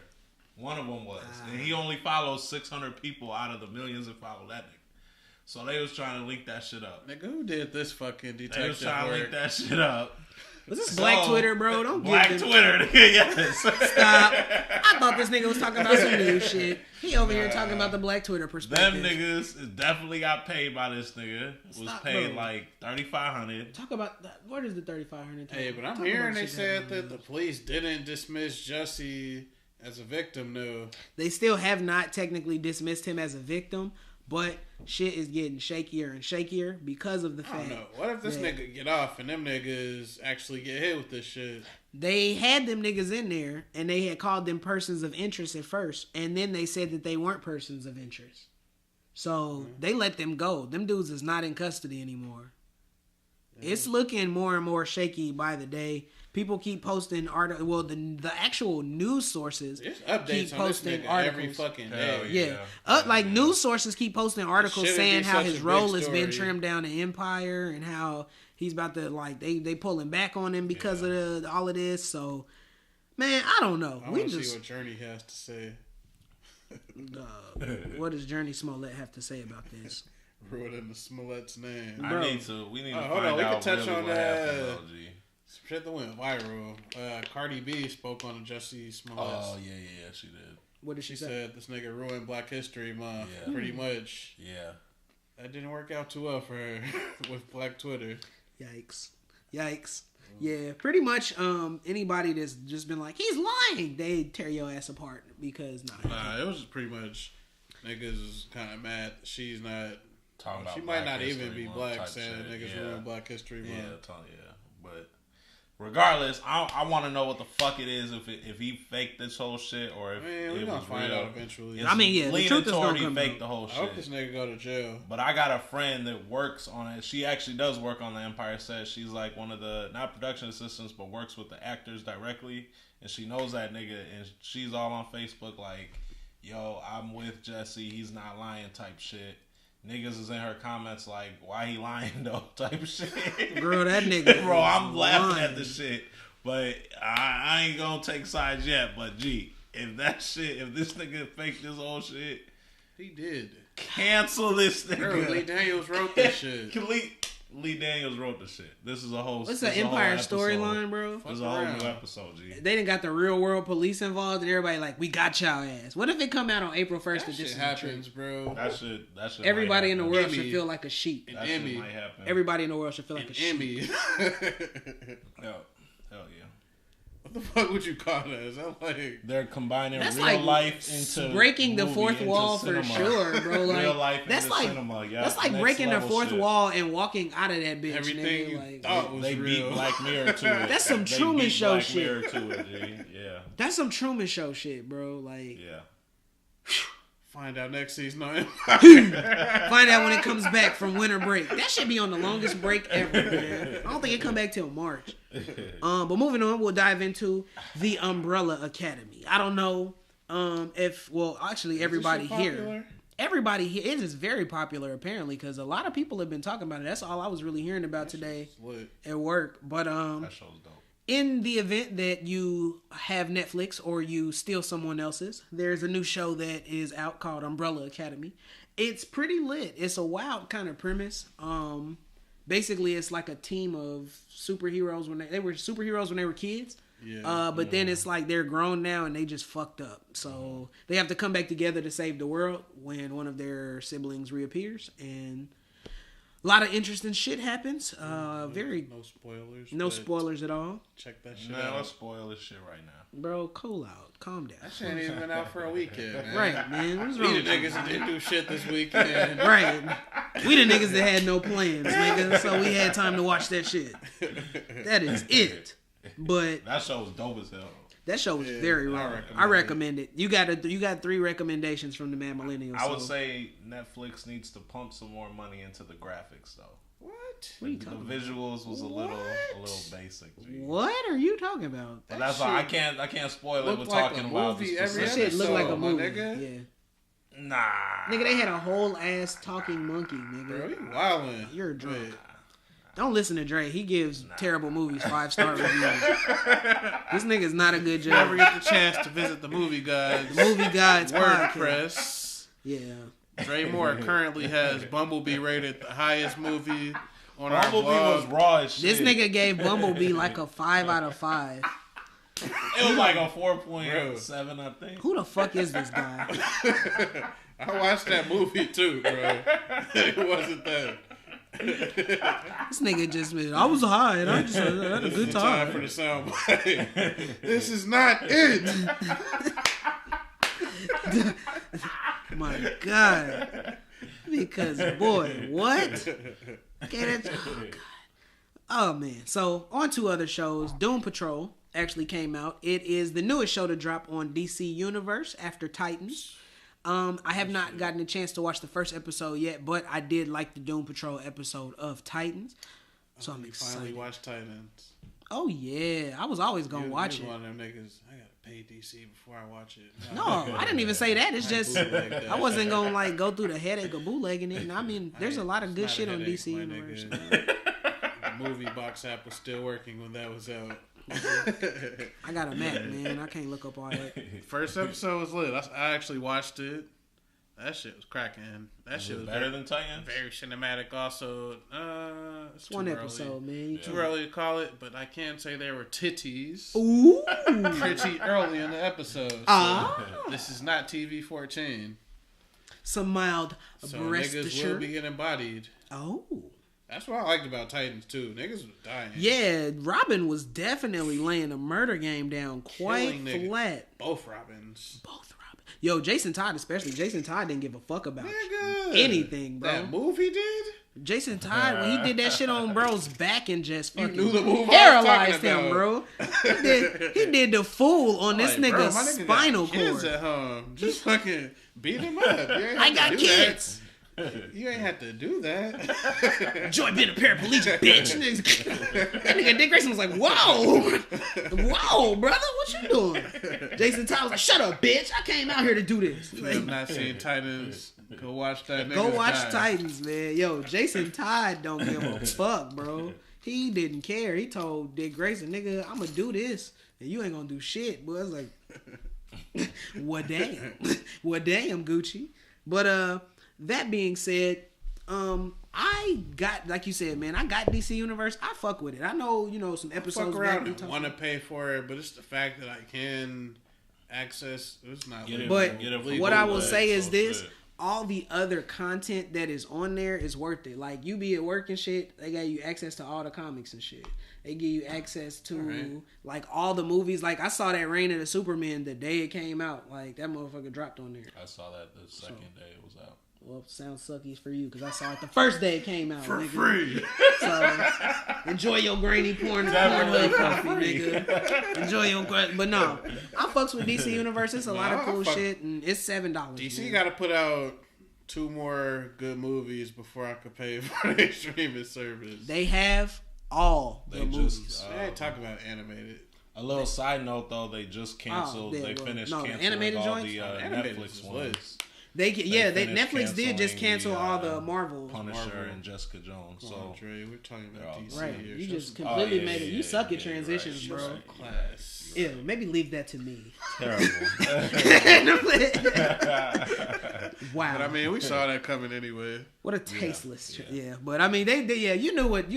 One of them was. And he only follows 600 people out of the millions that follow that nigga. So they was trying to link that shit up. Nigga, who did this fucking detective They was trying to link that shit up. Was this Black Twitter, bro? Don't Black give them... Twitter, nigga, yes. Stop. I thought this nigga was talking about some new shit. He over here talking about the Black Twitter perspective. Them niggas definitely got paid by this nigga. Was paid like $3,500. Talk about that. Where is the $3,500? Hey, but I'm hearing they said that the police didn't dismiss Jussie as a victim, no. They still have not technically dismissed him as a victim, But shit is getting shakier and shakier because of the I fact. don't know. What if this nigga get off and them niggas actually get hit with this shit? They had them niggas in there, and they had called them persons of interest at first, and then they said that they weren't persons of interest. So they let them go. Them dudes is not in custody anymore. It's looking more and more shaky by the day. People keep posting articles. Well, the actual news sources keep posting articles every fucking day. Yeah. Like news sources keep posting articles saying how his role has been story. trimmed down to Empire and how he's about to they pulling back on him because of all of this. So, man, I don't know. I want to see what Journey has to say. What does Journey Smollett have to say about this? Ruining the Smollett's name. We need to hold find on. We out can touch really on what happened, though, G. shit that went viral. Cardi B spoke on the Jussie Smollet. Oh yeah, she did. What did she say? Said this nigga ruined Black History Month. Yeah. Pretty much. Yeah. That didn't work out too well for her with Black Twitter. Yikes. Yeah, pretty much anybody that's just been like, he's lying, they tear your ass apart because Nah, it was just pretty much niggas is kind of mad that she's not talking about. She might not even be black, saying niggas ruin Black History Month. Yeah, but regardless, I want to know what the fuck it is if he faked this whole shit or if we're gonna find out eventually. The truth is gonna come faked the whole shit. I hope this nigga go to jail. But I got a friend that works on it. She actually does work on the Empire set. She's like one of the not production assistants, but works with the actors directly, and she knows that nigga, and she's all on Facebook like, "Yo, I'm with Jussie. He's not lying," type shit. Niggas is in her comments like, why he lying though, type shit. Bro, that nigga. Bro, I'm laughing at the shit. But I ain't gonna take sides yet. But G, if this nigga faked this whole shit. He did. Cancel this nigga. Bro, Lee Daniels wrote this shit. Lee Daniels wrote the shit. This is a whole. What's the Empire storyline, bro? This is a whole new episode, G. They done got the real world police involved, and everybody like, we got y'all ass. What if it come out on April 1st? That shit happens, bro. That shit. Everybody in the world should feel like a sheep. That shit might happen. Everybody in the world should feel like a sheep. Hell yeah. What the fuck would you call that? Is that like they're combining that's real like life into breaking the fourth wall cinema. For sure, bro? Like, real life that's into like cinema. Yeah, that's like breaking the fourth wall and walking out of that bitch. Everything you like, thought was they real. beat Black Mirror to it. That's some Truman Show Black shit. Mirror to it, G. Yeah. That's some Truman Show shit, bro. Like, yeah. Find out next season. No, find out when it comes back from winter break. That should be on the longest break ever, man. I don't think it come back till March. But moving on, we'll dive into the Umbrella Academy. I don't know actually everybody here. Everybody here, it is very popular apparently because a lot of people have been talking about it. That's all I was really hearing about today at work. But that show's dope. In the event that you have Netflix or you steal someone else's, there's a new show that is out called Umbrella Academy. It's pretty lit. It's a wild kind of premise. Basically, it's like a team of superheroes when they were superheroes when they were kids. Yeah. But then it's like they're grown now and they just fucked up. So they have to come back together to save the world when one of their siblings reappears. And a lot of interesting shit happens. No spoilers. No spoilers at all. Check that shit out. Let's spoil this shit right now. Bro, cool out. Calm down. That shit ain't even been out for a weekend, man. Right, man. What's wrong We the niggas that didn't do shit this weekend. Right. We the niggas that had no plans, nigga. So we had time to watch that shit. That is it. But that show was dope as hell. That show was very raw. I recommend it. You got 3 recommendations from the Mad Millennials. I would say Netflix needs to pump some more money into the graphics, though. What? The visuals was a little basic. G. What are you talking about? But that's why I can't spoil it. We're talking about the that shit looked like a movie. Nigga. Yeah. Nah. Nigga, they had a whole ass talking monkey, nigga. Bro, you wildin'. You're drunk. Don't listen to Dre. He gives terrible movies 5-star reviews. This nigga's not a good judge. Never get the chance to visit the Movie Guides. The Movie Guides WordPress. Yeah. Dre Moore currently has Bumblebee rated the highest movie on our blog. Bumblebee was raw as shit. This nigga gave Bumblebee like a 5 out of 5. It was like a 4.7, I think. Who the fuck is this guy? I watched that movie too, bro. It wasn't that. This nigga just I was high and I just had a good time. For the soundbite. This is not it. My God. because boy, what? Okay, that's, oh god. Oh man. So on to other shows. Doom Patrol actually came out. It is the newest show to drop on DC Universe after Titans. I have not gotten a chance to watch the first episode yet, but I did like the Doom Patrol episode of Titans. So I'm excited. Finally watched Titans. Oh yeah, I was always gonna watch it. One of them niggas, I gotta pay DC before I watch it. No, I didn't even say that. It's just I wasn't gonna like go through the headache of bootlegging it. And I mean, there's a lot of good shit on DC Universe. The movie box app was still working when that was out. I got a Mac, man. I can't look up all that. First episode was lit. I actually watched it. That shit was cracking. That shit was better than Titans. Very cinematic. Also, it's one episode, man. Too early to call it, but I can say there were titties. Ooh, pretty early in the episode. This is not TV 14. Some mild so breast niggas will be getting bodied. Oh. That's what I liked about Titans too. Niggas was dying. Yeah, Robin was definitely laying a murder game down quite flat. Both Robins. Yo, Jason Todd especially. Jason Todd didn't give a fuck about anything, bro. That movie did? Jason Todd, when he did that shit on bro's back and just fucking paralyzed him, bro. He did the fool on this nigga's spinal cord. Kids at home. Just fucking beat him up. I got kids. You ain't have to do that. Joy being a paraplegic, bitch. That nigga Dick Grayson was like, whoa, brother, what you doing? Jason Todd was like, shut up, bitch. I came out here to do this. If you have not seen Titans, go watch that. Go watch Titans, man. Yo, Jason Todd don't give a fuck, bro. He didn't care. He told Dick Grayson, nigga, I'm gonna do this, and you ain't gonna do shit. But I was like, well, damn. Well, damn, Gucci. But, that being said, I got, like you said, man, I got DC Universe. I fuck with it. I know, some episodes. Fuck around and want to pay for it, but it's the fact that I can access. It's not. But what I will say is this: all the other content that is on there is worth it. Like you be at work and shit, they got you access to all the comics and shit. They give you access to like all the movies. Like I saw that Reign of the Superman the day it came out. Like that motherfucker dropped on there. I saw that the second day it was out. Well, sounds sucky for you because I saw it the first day it came out. For nigga. free. So enjoy your grainy coffee, nigga. Enjoy your but no, I fucks with DC Universe. It's a lot of cool shit, and it's $7. DC got to put out 2 more good movies before I could pay for their streaming service. They have all the movies. They ain't talking about animated. A little side note though, they just canceled. They finished canceling animated all joints? the Netflix ones. Netflix did just cancel all the Marvel. Punisher and Jessica Jones. So Andre, we're talking about DC right. here. You just completely made it. You suck at transitions, bro. Class. Yeah, maybe leave that to me. Terrible. Wow. But I mean, we saw that coming anyway. What a tasteless. Yeah. But I mean, they you knew what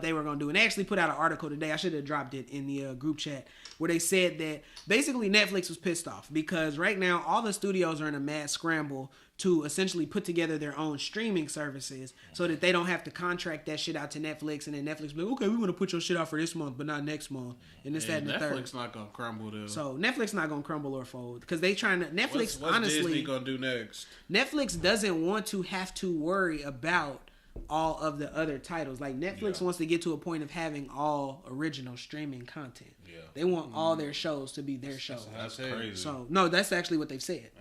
they were gonna do, and they actually put out an article today. I should have dropped it in the group chat where they said that basically Netflix was pissed off because right now all the studios are in a mad scramble to essentially put together their own streaming services so that they don't have to contract that shit out to Netflix, and then Netflix be like, okay, we want to put your shit out for this month but not next month, and this, that, and the third. Netflix not gonna crumble though. So Netflix not gonna crumble or fold because they trying to. Netflix what's honestly Disney gonna do next? Netflix doesn't want to have to worry about all of the other titles. Like Netflix wants to get to a point of having all original streaming content. Yeah. They want all their shows to be their shows. That's crazy. So no, that's actually what they've said.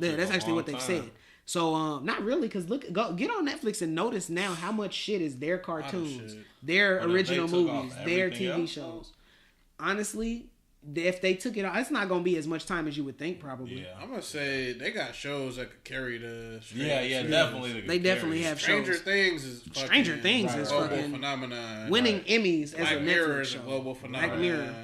That's actually what they've said. So not really, because get on Netflix and notice now how much shit is their cartoons, their original movies, their TV shows. Honestly, if they took it out, it's not gonna be as much time as you would think. Probably. Yeah, I'm gonna say they got shows that could carry the. Definitely. They definitely have Stranger shows. Things is global fucking phenomenon. Winning Emmys as Black a Mirror Netflix is show. a global phenomenon. Black Mirror.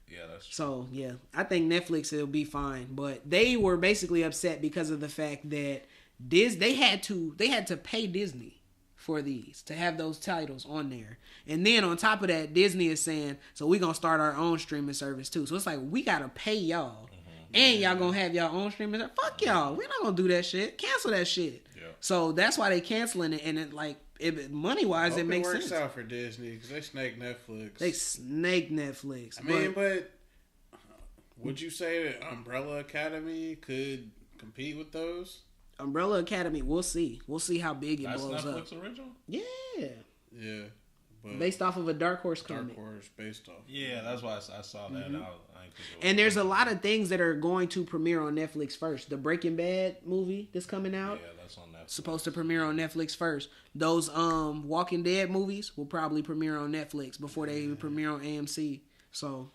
Yeah, that's true. So yeah, I think Netflix will be fine, but they were basically upset because of the fact that they had to pay Disney for these to have those titles on there, and then on top of that, Disney is saying, so we gonna start our own streaming service too. So it's like we gotta pay y'all, and y'all gonna have y'all own streaming service. Fuck y'all, we're not gonna do that shit. Cancel that shit. Yeah. So that's why they canceling it, and it like money wise, it makes sense. It works out for Disney because they snake Netflix. Netflix. I mean, but would you say that Umbrella Academy could compete with those? Umbrella Academy, we'll see. We'll see how big it That's blows up. Netflix original? Yeah. Yeah. But Based off of a Dark Horse comic. Dark Horse based off. Yeah, that's why I saw that. Mm-hmm. I ain't think it was And there's a lot of things that are going to premiere on Netflix first. The Breaking Bad movie that's coming out. Yeah, that's on Netflix. Supposed to premiere on Netflix first. Those Walking Dead movies will probably premiere on Netflix before they even premiere on AMC. So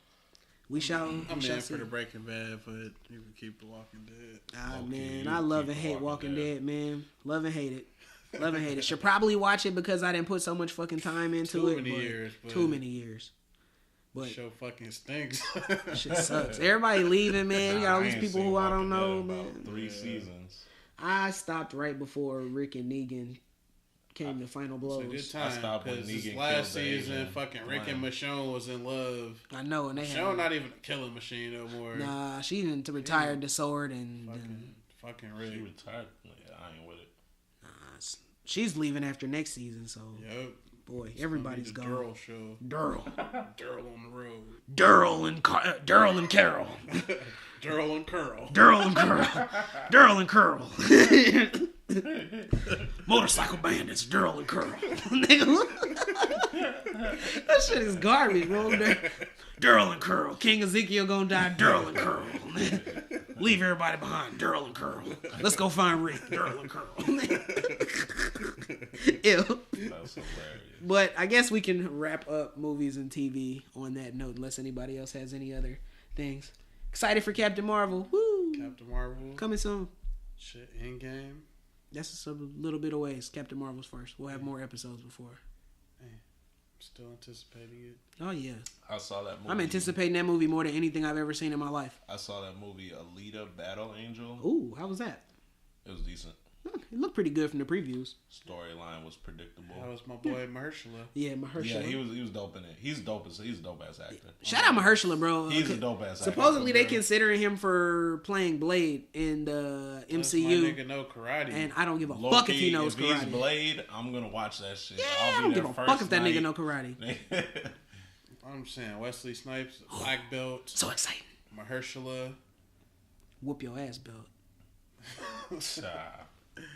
we shall. I'm we shall in see. for the Breaking Bad, but you can keep the Walking Dead. Ah Okay, man, you I love keep and hate Walking Walking Dead. Dead, man. Love and hate it. Love and hate it. Should probably watch it because I didn't put so much fucking time into Too it. many but years, but- Too many years. But Show fucking stinks. shit sucks. Everybody leaving, man. You got all I these ain't people seen who I Walking don't know, Dead in about man. 3 seasons. I stopped right before Rick and Negan came to Final It's a Blows. good time stopped when because Negan this killed last the season, Asian fucking Rick lion. and Michonne was in love. I know, and they Michonne had not even a killing machine no more. nah. She even retired the sword and Fucking She Rick. retired. Yeah, I ain't with it. she's leaving after next season. So Yep. boy, everybody's the gone. Durrell show. Durrell, Durrell on the road. Durrell and Carol, Durrell and Curl. Durrell and Curl, Durrell and Curl. Motorcycle bandits, Durrell and Curl. Nigga, that shit is garbage, bro. Durrell and Curl. King Ezekiel gonna die. Durrell and Curl. Leave everybody behind. Durrell and Curl. Let's go find Rick. Durrell and Curl. Ew. That's hilarious. But I guess we can wrap up movies and TV on that note, unless anybody else has any other things. Excited for Captain Marvel. Woo! Captain Marvel. Coming soon. Shit, Endgame. That's just a little bit of ways. Captain Marvel's first. We'll have more episodes before. Still anticipating it. Oh, yeah. I saw that movie. I'm anticipating that movie more than anything I've ever seen in my life. I saw that movie, Alita Battle Angel. Ooh, how was that? It was decent. It looked pretty good from the previews. Storyline was predictable. That was my boy Mahershala. Yeah, Mahershala. Yeah, he was dope in it. He's dope as actor. Shout out Mahershala, bro. He's a dope ass actor. Supposedly they considering him for playing Blade in the Plus, MCU. my nigga know karate. And I don't give a Low-key, fuck if he knows if he's karate. Blade, I'm gonna watch that shit. Yeah, I'll I be don't there give a first fuck if that night. nigga know karate. I'm saying Wesley Snipes, black belt. So exciting. Mahershala. Whoop your ass, belt. Child.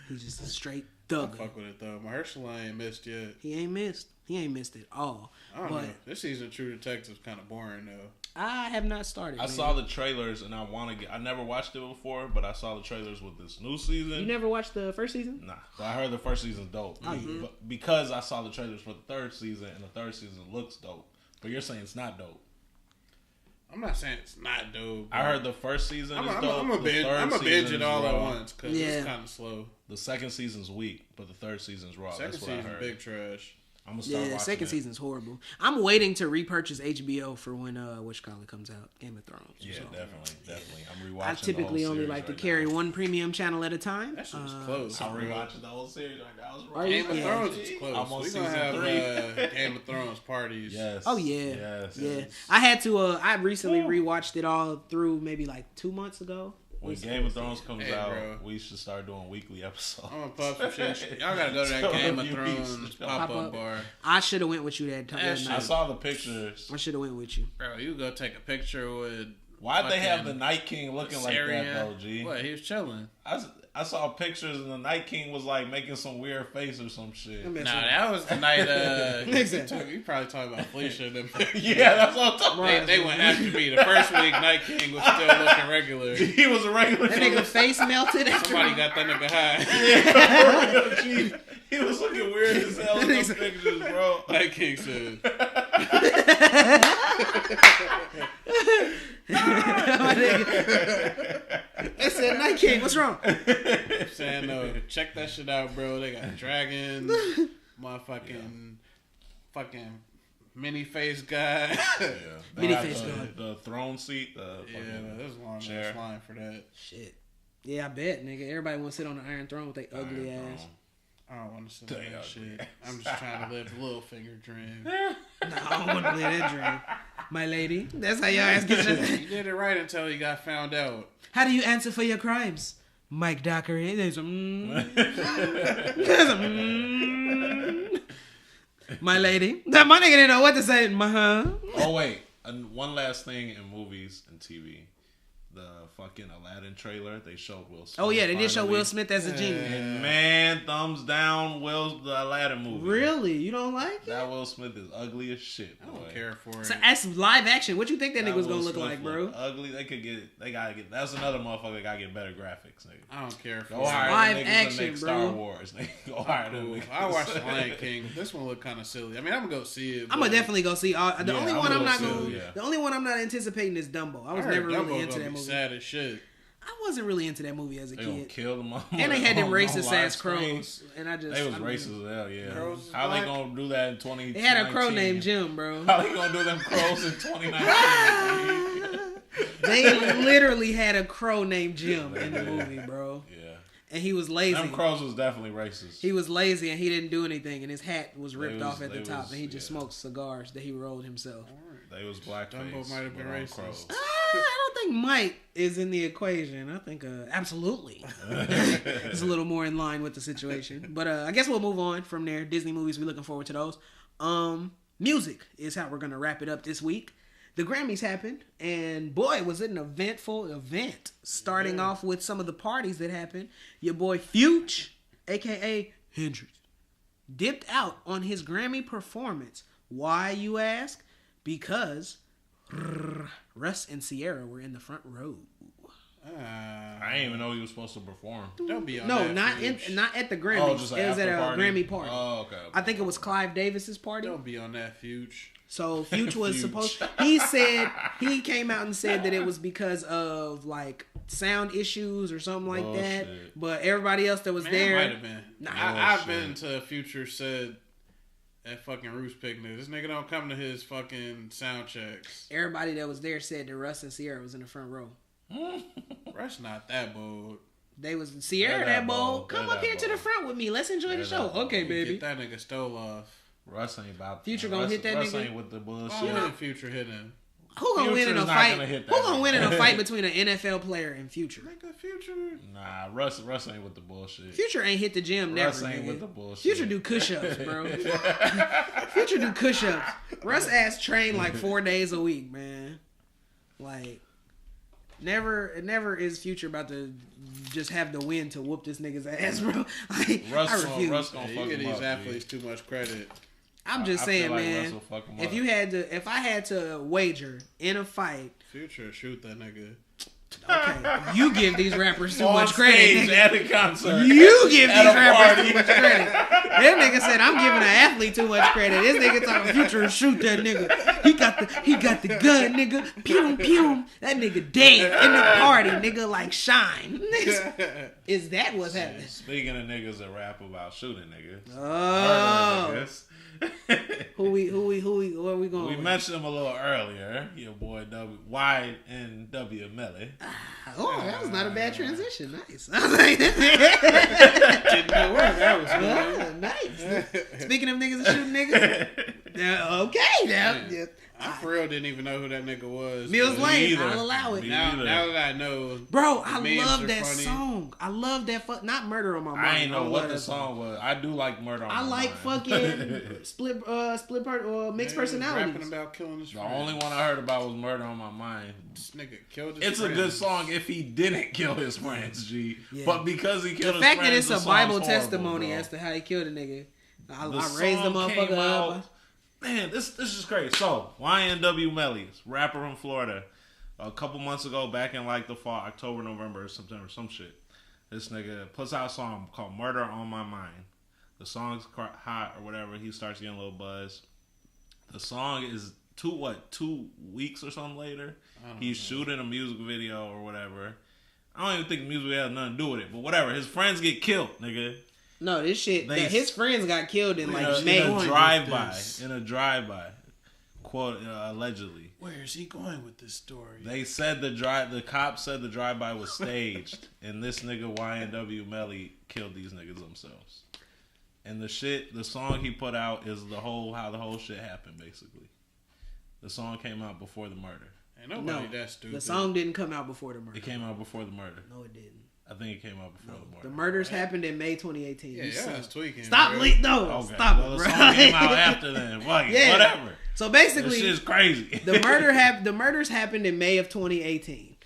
He's just a straight I thug. fuck with it though. Mahershala ain't missed yet. He ain't missed. He ain't missed at all. I don't But know. This season of True Detective's kind of boring though. I have not started. I man. saw the trailers and I want to get. I never watched it before, but I saw the trailers with this new season. You never watched the first season? Nah, so I heard the first season's dope. Oh, yeah. But because I saw the trailers for the third season and the third season looks dope. But you're saying it's not dope. I'm not saying it's not dope. I heard the first season is dope. I'm a The binge. third I'm a binge season it is all at raw. once because Yeah. it's kind of slow. The second season's weak, but the third season's raw. Second That's what I season heard. big trash. I'm gonna start Yeah, watching second it. season's horrible. I'm waiting to repurchase HBO for when whatchamacallit comes out, Game of Thrones. Yeah, So, definitely. I'm rewatching. I typically the whole only series like to right carry now. one premium channel at a time. That shit was close. I'm rewatching the whole series right now. Are you? Game of Yeah. Thrones is close. I'm on We're season gonna have 3. Game of Thrones parties. Yes. Oh yeah, Yes. yeah. yes. I had to. I recently rewatched it all through maybe like 2 months ago. When Game of Thrones comes Hey, out, bro. we should start doing weekly episodes. I'm gonna pop some shit. Y'all gotta go to that Tell Game them of you Thrones beast. pop Pop-up. up bar. I should have went with you that time. That that shit- I night. saw the pictures. I should have went with you. Bro, you go take a picture with. Why'd they have fucking the Night King looking like that Syrian. though, G? What? He was chilling. I saw pictures and the Night King was like making some weird face or some shit. I'm Nah, messing with that was the night. Exactly. You probably talking about Felicia. And them. Yeah, that's what I'm talking about. They went after me. The first week, Night King was still looking regular. He was a regular. That nigga face melted after Somebody got that nigga high. G, he was looking weird as hell in those pictures, bro. Night King said, My nigga. They said Night King, what's wrong? saying no, check that shit out, bro. They got dragons, motherfucking, fucking mini face guy. Yeah, Mini they got face the, guy. the throne seat. The Yeah, fucking there's a long chair. ass line for that. Shit. Yeah, I bet, nigga. Everybody want to sit on the Iron Throne with their ugly Iron ass. Throne. I don't want to say Dang, that ugly shit. ass. I'm just trying to live the little finger dream. No, I don't want to live that dream. My lady. That's how your ass gets your... You did it right until you got found out. How do you answer for your crimes? Mike Dockery. There's a... There's a... My lady. My nigga didn't know what to say. Oh wait, and one last thing in movies and TV. the fucking Aladdin trailer. They showed Will Smith. Oh yeah, they did show finally. Will Smith as a genie. And man, thumbs down, the Aladdin movie. Really? You don't like it? That Will Smith is ugly as shit. Boy. I don't care for it. So that's live action. What you think that nigga was Will gonna look Smith like, bro? Ugly. They gotta get. That's another motherfucker that gotta get better graphics, nigga. I don't care for Go it. hire live them niggas action, to make bro. Star Wars. Nigga. Go hire them niggas. I watched The Lion King. This one looked kind of silly. I mean, I'm gonna go see it. I'm gonna definitely go see. The only one I'm not going. Yeah. The only one I'm not anticipating is Dumbo. I was heard never really Dumbo into gonna that be movie. sad as shit. I wasn't really into that movie as a They gonna kid. kill them all. And they had them on racist live ass screen. crows, and I just They was I don't racist as hell, yeah. Crows is How they black? gonna do that in 2019? They had a crow named Jim, bro. How they gonna do them crows in 2019? They literally had a crow named Jim in the movie, bro. Yeah. And he was lazy. Them crows was definitely racist. He was lazy and he didn't do anything, and his hat was ripped They was- off at the they top, was- and he just yeah. smoked cigars that he rolled himself. They was blackface. Dumbo might have been but on racist. crows. I don't think Mike is in the equation. I think absolutely. It's a little more in line with the situation. But I guess we'll move on from there. Disney movies, we looking forward to those. Music is how we're going to wrap it up this week. The Grammys happened, and boy, was it an eventful event. Starting off with some of the parties that happened. Your boy Fuge, a.k.a. Hendrix, dipped out on his Grammy performance. Why, you ask? Because Russ and Sierra were in the front row. I didn't even know he was supposed to perform. Don't be on No, that not Fuge. not at the Grammys. Oh, just it was at a Grammy party. Oh, okay. I think it was Clive Davis's party. Don't be on that Fuge. So Fuge was Fuge. supposed. He came out and said that it was because of like sound issues or something like that. Bullshit. But everybody else that was Man, there, it might have been. Nah. I've been to Future said at fucking Roost Picnic. This nigga don't come to his fucking sound checks. everybody that was there said that Russ and Sierra was in the front row. Russ not that bold. They was Sierra They're that that bold. bold. Come They're up that here to the bold. front with me. Let's enjoy the They're show. that bold. Okay, baby. Get that nigga stole off. Russ ain't about. Future gonna Russ, hit that Russ nigga? ain't with the Why bullshit. wouldn't Future hit him? Who gonna win in Future's a not fight? gonna hit Who that gonna win in nigga. a fight between an NFL player and Future? Nigga, Future. Nah, Russ ain't with the bullshit. Future ain't hit the gym never. Russ ain't nigga. with the bullshit. Future do push-ups, bro. Future do push-ups. Russ ass train like 4 days a week, man. Like, never is Future about to just have the win to whoop this nigga's ass, bro. Like, I refuse. Russ gonna Yeah, fuck you get him these up, athletes too much credit. I'm just I saying, feel like man. Russ will fuck him up. If I had to wager in a fight, Future shoot that nigga. okay, you give these rappers too On much credit. stage Nigga. at a concert. You give these At a rappers party. too much credit. That nigga said I'm giving an athlete too much credit. This nigga talking Future and shoot that nigga. He got the gun, nigga. Pew pew. That nigga dead in the party, nigga. Like shine. Is that what's happening? Speaking of niggas that rap about shooting niggas. Oh, Murder niggas. who we where we going? We with? mentioned him a little earlier. Your boy YNW Melly. Oh, that was not a bad transition. Nice. Didn't know where that was going. Nice. Speaking of niggas and shooting niggas. Okay, now. Yeah. I for real didn't even know who that nigga was. Mills but Lane, either. I'll allow it. Me Now either. that I know, Bro, I memes love are that funny. song. I love that not Murder on My Mind. I ain't know love what that the song was. I do like Murder on I My like Mind. fucking mixed rapping personalities. about killing his The friends. only one I heard about was Murder on My Mind. This nigga killed his It's a friends. good song if he didn't kill his friends, G. Yeah. But because he killed The his fact that friends, it's the a song's Bible horrible, testimony bro. as to how he killed a nigga. I The raised the song motherfucker came out- up. Man, this is crazy. So, YNW Melly, rapper from Florida, a couple months ago, back in like the fall, October, November, September, some shit. This nigga puts out a song called "Murder on My Mind." The song's hot or whatever. He starts getting a little buzz. The song is 2 weeks or something later. He's shooting a music video or whatever. I don't even think the music video has nothing to do with it, but whatever. His friends get killed, nigga. No, this shit. They- His friends got killed in like in May. a drive-by, quote allegedly. Where is he going with this story? They said the cops said the drive-by was staged, and this nigga YNW Melly killed these niggas themselves. And the song he put out is how the whole shit happened, basically. The song came out before the murder. Ain't nobody No, that stupid. the song didn't come out before the murder. It came out before the murder. No, it didn't. I think it came out before the murder. The murders happened in May 2018. Yeah, You yeah, suck. that's tweaking. Stop, bro. Okay, stop well, it, the bro. song came out after then. Fuck it, Yeah. whatever. So This basically, shit's crazy. the murders happened in May of 2018.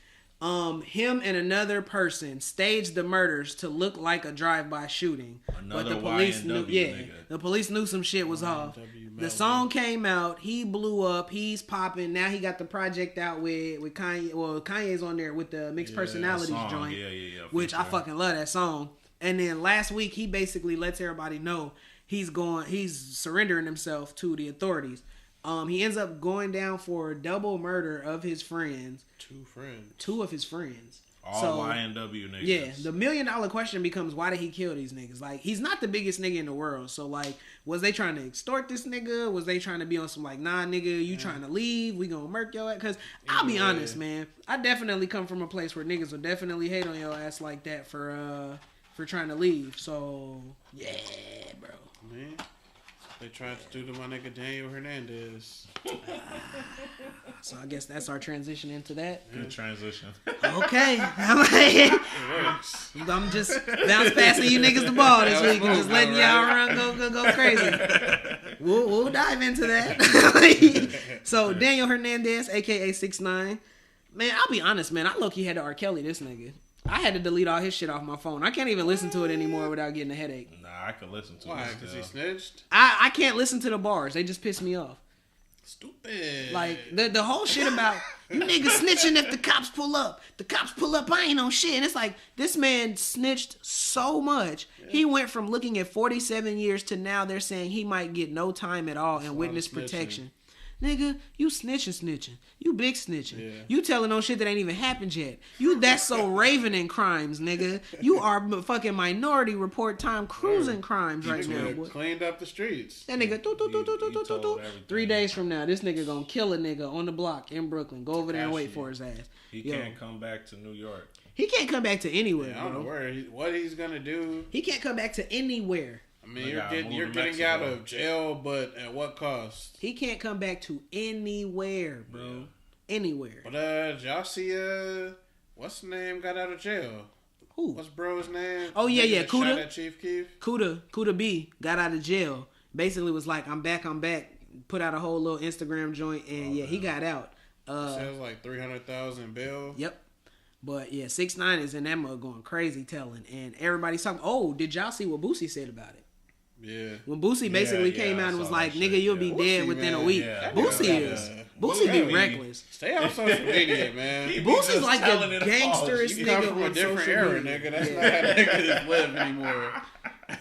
Him and another person staged the murders to look like a drive-by shooting. But the police knew, the police knew some shit was off. The song came out, he blew up, he's popping. Now he got the project out with Kanye. Well, Kanye's on there with the Mixed Personalities joint, which I fucking love that song. And then last week he basically lets everybody know he's surrendering himself to the authorities. He ends up going down for double murder of his friends. Two of his friends. All YNW niggas. Yeah, the $1 million question becomes, why did he kill these niggas? Like, he's not the biggest nigga in the world. So, like, was they trying to extort this nigga? Was they trying to be on some, like, nah, nigga, you trying to leave? We gonna murk your ass? Because I'll be honest, man. I definitely come from a place where niggas will definitely hate on your ass like that for trying to leave. So, yeah, bro. Man. They tried to do to my nigga Daniel Hernandez. So I guess that's our transition into that. Good transition. Okay. It works. I'm just bounce passing you niggas the ball this week and just letting y'all run go crazy. We'll dive into that. So Daniel Hernandez, aka 6ix9ine. Man, I'll be honest, man. I low-key had to R. Kelly this nigga. I had to delete all his shit off my phone. I can't even listen to it anymore without getting a headache. Nah, I can listen to it. Why? Because he snitched? I can't listen to the bars. They just piss me off. Stupid. Like, the whole shit about, you niggas snitching if the cops pull up. The cops pull up, I ain't on shit. And it's like, this man snitched so much. Yeah. He went from looking at 47 years to now they're saying he might get no time at all and witness protection. Nigga, you snitching. You big snitching. Yeah. You telling on shit that ain't even happened yet. You that's so Raven in crimes, nigga. You are fucking Minority Report Tom Cruise in crimes right now. Boy. Cleaned up the streets. That nigga, 3 days from now, this nigga gonna kill a nigga on the block in Brooklyn. Go over there and wait for his ass. He can't come back to New York. He can't come back to anywhere, I don't know what he's gonna do. He can't come back to anywhere. I mean, you're getting out of jail, but at what cost? He can't come back to anywhere, bro. Yeah. Anywhere. But did y'all see what's the name got out of jail? Who? What's bro's name? Oh yeah, Kuda. Chief Keef. Kuda B got out of jail. Basically was like, I'm back. Put out a whole little Instagram joint, and he got out. It was like 300,000 bail. Yep. But yeah, 6ix9ine is in that mug going crazy telling, and everybody's talking. Oh, did y'all see what Boosie said about it? Yeah. When Boosie basically came out and was like, nigga, you'll be dead within a week. Yeah, Boosie be reckless. Stay on social media, man. Boosie's like the gangsterest nigga come from a different era, nigga. That's not how niggas live anymore.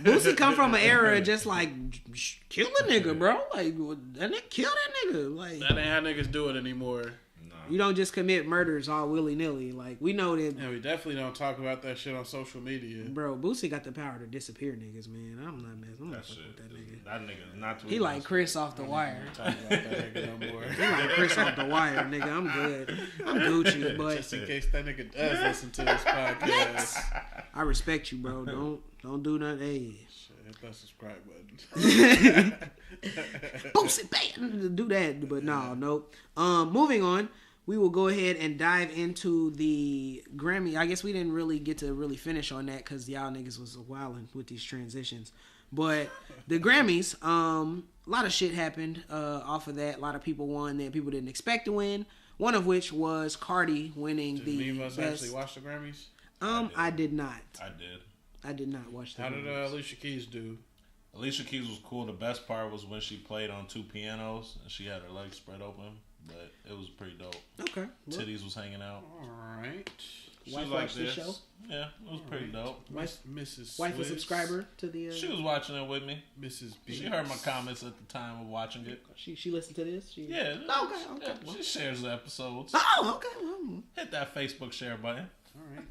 Boosie come from an era just like, kill a nigga, bro. Like, that nigga, kill that nigga. Like, that ain't how niggas do it anymore. You don't just commit murders all willy-nilly. Like, we know that... Yeah, we definitely don't talk about that shit on social media. Bro, Boosie got the power to disappear niggas, man. I'm not messing. I'm not fucking with that nigga. That nigga not too. He like Chris off the wire. Talk about that nigga no more. He like Chris off the wire, nigga. I'm good. I'm Gucci, but... Just in case that nigga does listen to this podcast. I respect you, bro. Don't do nothing. Hey. Shit, hit that subscribe button. Boosie, bam! Do that. But nope. Moving on. We will go ahead and dive into the Grammy. I guess we didn't really get to really finish on that because y'all niggas was wilding with these transitions. But the Grammys, a lot of shit happened off of that. A lot of people won that people didn't expect to win. One of which was Cardi winning the best. Actually watch the Grammys? I did not. I did not watch the How Grammys. did Alicia Keys do? Alicia Keys was cool. The best part was when she played on 2 pianos and she had her legs spread open. But it was pretty dope. Okay. Well, titties was hanging out. Alright. She was like this. Show? Yeah, it was pretty dope. Mrs. Wife a subscriber to the... She was watching it with me. Mrs. B. She heard my comments at the time of watching it. She listened to this? Yeah. Okay. Yeah, she shares the episodes. Oh, okay. Hit that Facebook share button. Alright.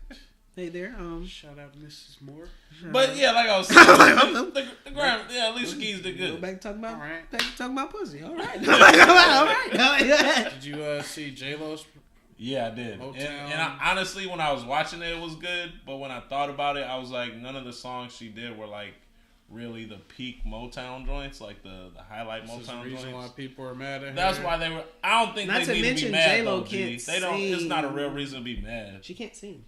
Hey there. Shout out Mrs. Moore. But yeah, like I was saying, the Grammy, Alicia Keys did good. Go back to talking about, right. back to talking about pussy. All right. All right. Did you see J-Lo's? Yeah, I did. And honestly, when I was watching it, it was good. But when I thought about it, I was like, none of the songs she did were like really the peak Motown joints, like the highlight Motown joints. That's the reason why people are mad at her. That's why they were. I don't think Not they to need to be mention mad J-Lo though, can't G. They don't. It's sing. not a real reason to be mad. She can't sing.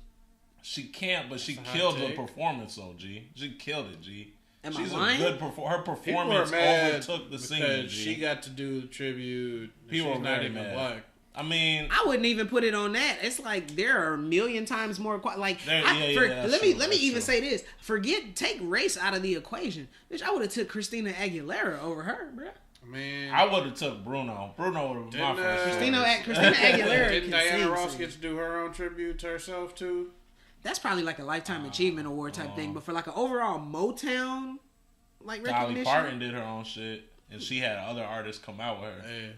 She can't, but she killed the performance, though, G. She killed it, G. She's a good her performance overtook the singing, G. She got to do the tribute. People She's were not very even mad. black. I mean, I wouldn't even put it on that. It's like there are a million times more. Let me even say this. Take race out of the equation. Bitch, I would have took Christina Aguilera over her, bro. I mean, I would have took Bruno. Bruno would have been my first. Christina Aguilera. Didn't Diana Ross get to do her own tribute to herself too? That's probably like a lifetime achievement award type thing. But for like an overall Motown like recognition, Dolly Parton did her own shit, and she had other artists come out with her. Hey.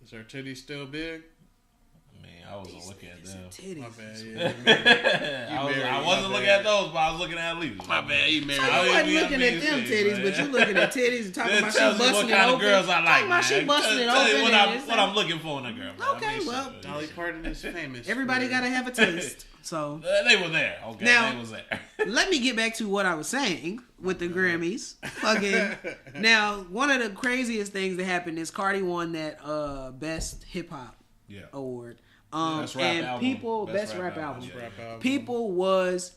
Is her titties still big? I mean, I wasn't looking at them. My bad, yeah. I wasn't looking at those, but I was looking at Lisa. My bad, you married. I wasn't looking at them titties, but you looking at titties and talking about she busting it open. What kind of girls I like, talking about she busting it open. What I'm looking for in a girl. Okay, well, Dolly Parton is famous. Everybody gotta have a taste. So they were there. Okay, now, they was there. Let me get back to what I was saying with the Grammys. Now, one of the craziest things that happened is Cardi won that best hip hop award. Best rap and album. people best rap album. album. People was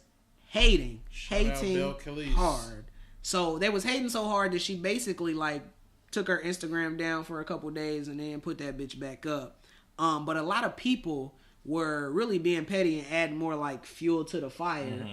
hating Bill Khalees. hard. So they was hating so hard that she basically like took her Instagram down for a couple days and then put that bitch back up. But a lot of people were really being petty and adding more like fuel to the fire.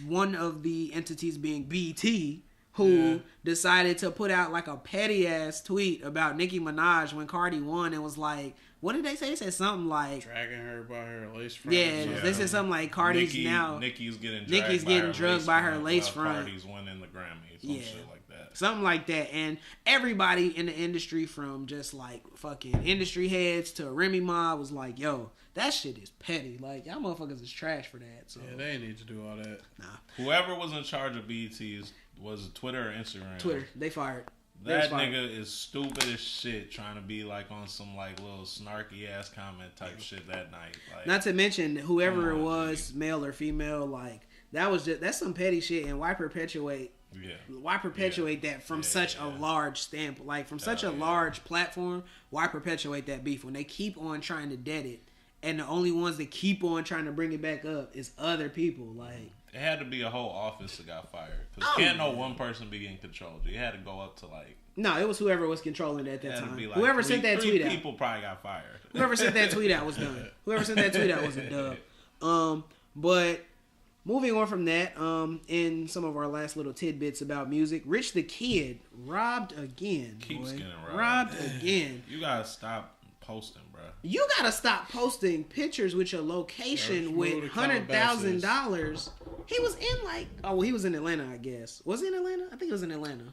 One of the entities being BT, who decided to put out like a petty ass tweet about Nicki Minaj when Cardi won and was like, what did they say? They said something like dragging her by her lace front. Yeah, they said something like Cardi's Nicki's getting drugged by her lace front. Cardi's winning the Grammys. Some shit like that. Something like that. And everybody in the industry, from just like fucking industry heads to Remy Ma, was like, yo, that shit is petty. Like, y'all motherfuckers is trash for that. So yeah, they need to do all that. Nah. Whoever was in charge of BET's was it Twitter or Instagram? Twitter. They fired. That nigga is stupid as shit trying to be like on some like little snarky ass comment type shit that night. Like, not to mention whoever it was, male or female, like that's some petty shit. And why perpetuate that from such a large stamp, like from such a large platform? Why perpetuate that beef when they keep on trying to dead it, and the only ones that keep on trying to bring it back up is other people? Like, it had to be a whole office that got fired. Because can't no one person be in control. You had to go up to like... No, it was whoever was controlling it at that time. Like whoever sent that tweet out. People probably got fired. Whoever sent that tweet out was done. Whoever sent that tweet out was a dub. But moving on from that, in some of our last little tidbits about music, Rich the Kid robbed again. Keeps getting robbed again. You gotta stop posting, bro. You gotta stop posting pictures with your location with $100,000. He was in he was in Atlanta, I guess. Was he in Atlanta? I think he was in Atlanta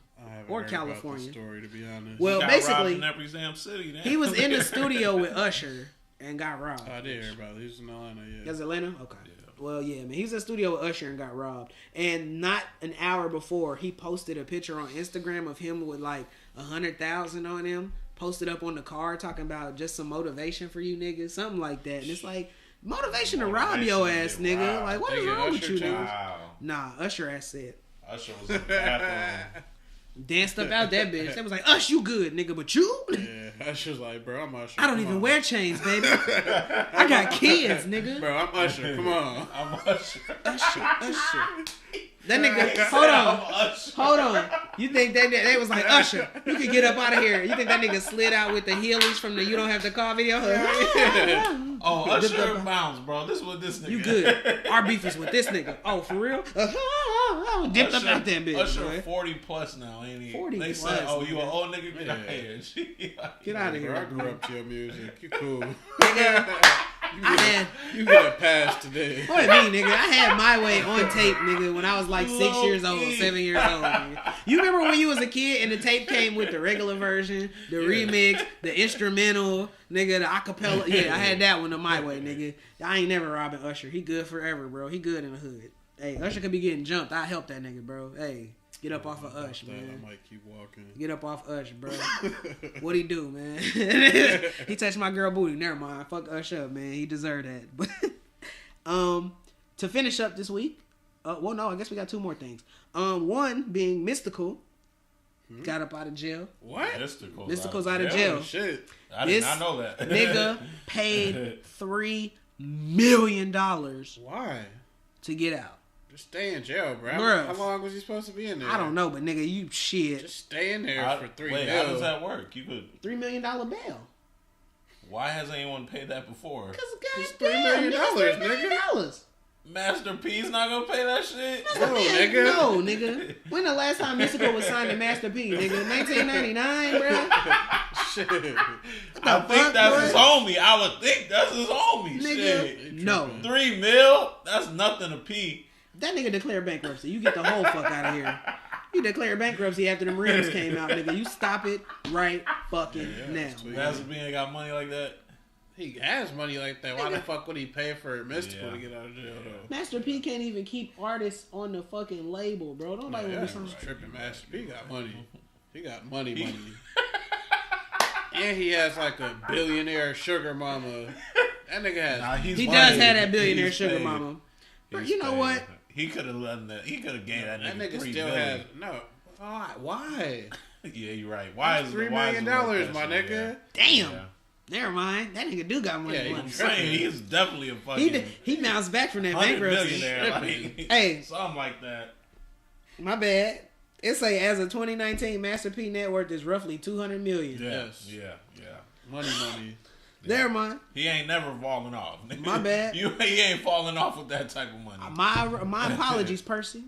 or California. Story, to be honest. Well, basically, in every damn city. Then. He was in the studio with Usher and got robbed. I did hear about it. He was in Atlanta. Yeah. That's Atlanta. Okay. Yeah. Well, yeah, man. He was in the studio with Usher and got robbed. And not an hour before, he posted a picture on Instagram of him with like 100,000 on him. Posted up on the car talking about just some motivation for you niggas, something like that. And it's like, motivation to rob your ass, nigga. Like, what is wrong with you, niggas? Nah, Usher ass said. Usher was in the bathroom. Danced up out that bitch. They was like, Ush, you good, nigga, but you? Yeah, Usher's like, bro, I'm Usher. I don't even wear chains, baby. I got kids, nigga. Bro, I'm Usher. Come on. I'm Usher. Usher. That nigga, hold on. You think they was like, Usher, you can get up out of here. You think that nigga slid out with the heelys from the You Don't Have to Call video? Oh, Usher bounce, bro. This was this nigga. You good. Our beef is with this nigga. Oh, for real? Dipped Usher, up out that bitch. Usher boy. 40 plus now, ain't he? 40 they plus, said, oh, you an nigga. old nigga? Get out of here. Get out of here. Bro, I grew up to your music. You cool. You get a pass today. What do you mean, nigga? I had My Way on tape, nigga, when I was like 6 years old, 7 years old, nigga. You remember when you was a kid and the tape came with the regular version, the remix, the instrumental, nigga, the acapella? Yeah, I had that one, the My Way, nigga. I ain't never robbing Usher. He good forever, bro. He good in the hood. Hey, Usher could be getting jumped. I help that nigga, bro. Hey, get up off of Ush, man. I might keep walking. Get up off Ush, bro. What'd he do, man? He touched my girl booty. Never mind. Fuck Ush up, man. He deserved that. But to finish up this week, well, no, I guess we got two more things. One being Mystical. Got up out of jail. What? Mystical's out of jail. Oh, shit. I did not know that. Nigga paid $3 million. Why? To get out. Just stay in jail, bro. Bruh. How long was he supposed to be in there? I don't know, but nigga, you shit. Just stay in there for $3 million. Wait, how does that work? You could $3 million bail. Why hasn't anyone paid that before? Because $3 million, nigga. Master P's not gonna pay that shit? No, nigga. No, nigga. When the last time Mystical was signed to Master P, nigga? 1999, bro? Shit. I think that's his homie. I would think that's his homie. Nigga, Shit. no. $3 million? That's nothing to P. That nigga declared bankruptcy. You get the whole fuck out of here. You declared bankruptcy after the rings came out, nigga. You stop it right fucking now. Master P ain't got money like that. He has money like that. Why the fuck would he pay for Mystical to get out of jail, though? Master P can't even keep artists on the fucking label, bro. Nobody want to be some tripping. Master P got money. He got money. And he has like a billionaire sugar mama. That nigga has. He does have that billionaire sugar mama. But you know what? He could have done that. He could have gave that nigga $3 still billion. has no. Why? Yeah, you're right. Why is $3 million, my nigga? Damn. Yeah. Never mind. That nigga do got money. Yeah, I'm saying he's definitely a fucking. He bounced back from that bankruptcy. Like, hey, something like that. My bad. It say as of 2019, Master P net worth is roughly $200 million. Yes. Yeah. Money. Yeah. Never mind. He ain't never falling off. My bad. He ain't falling off with that type of money. My apologies, Percy.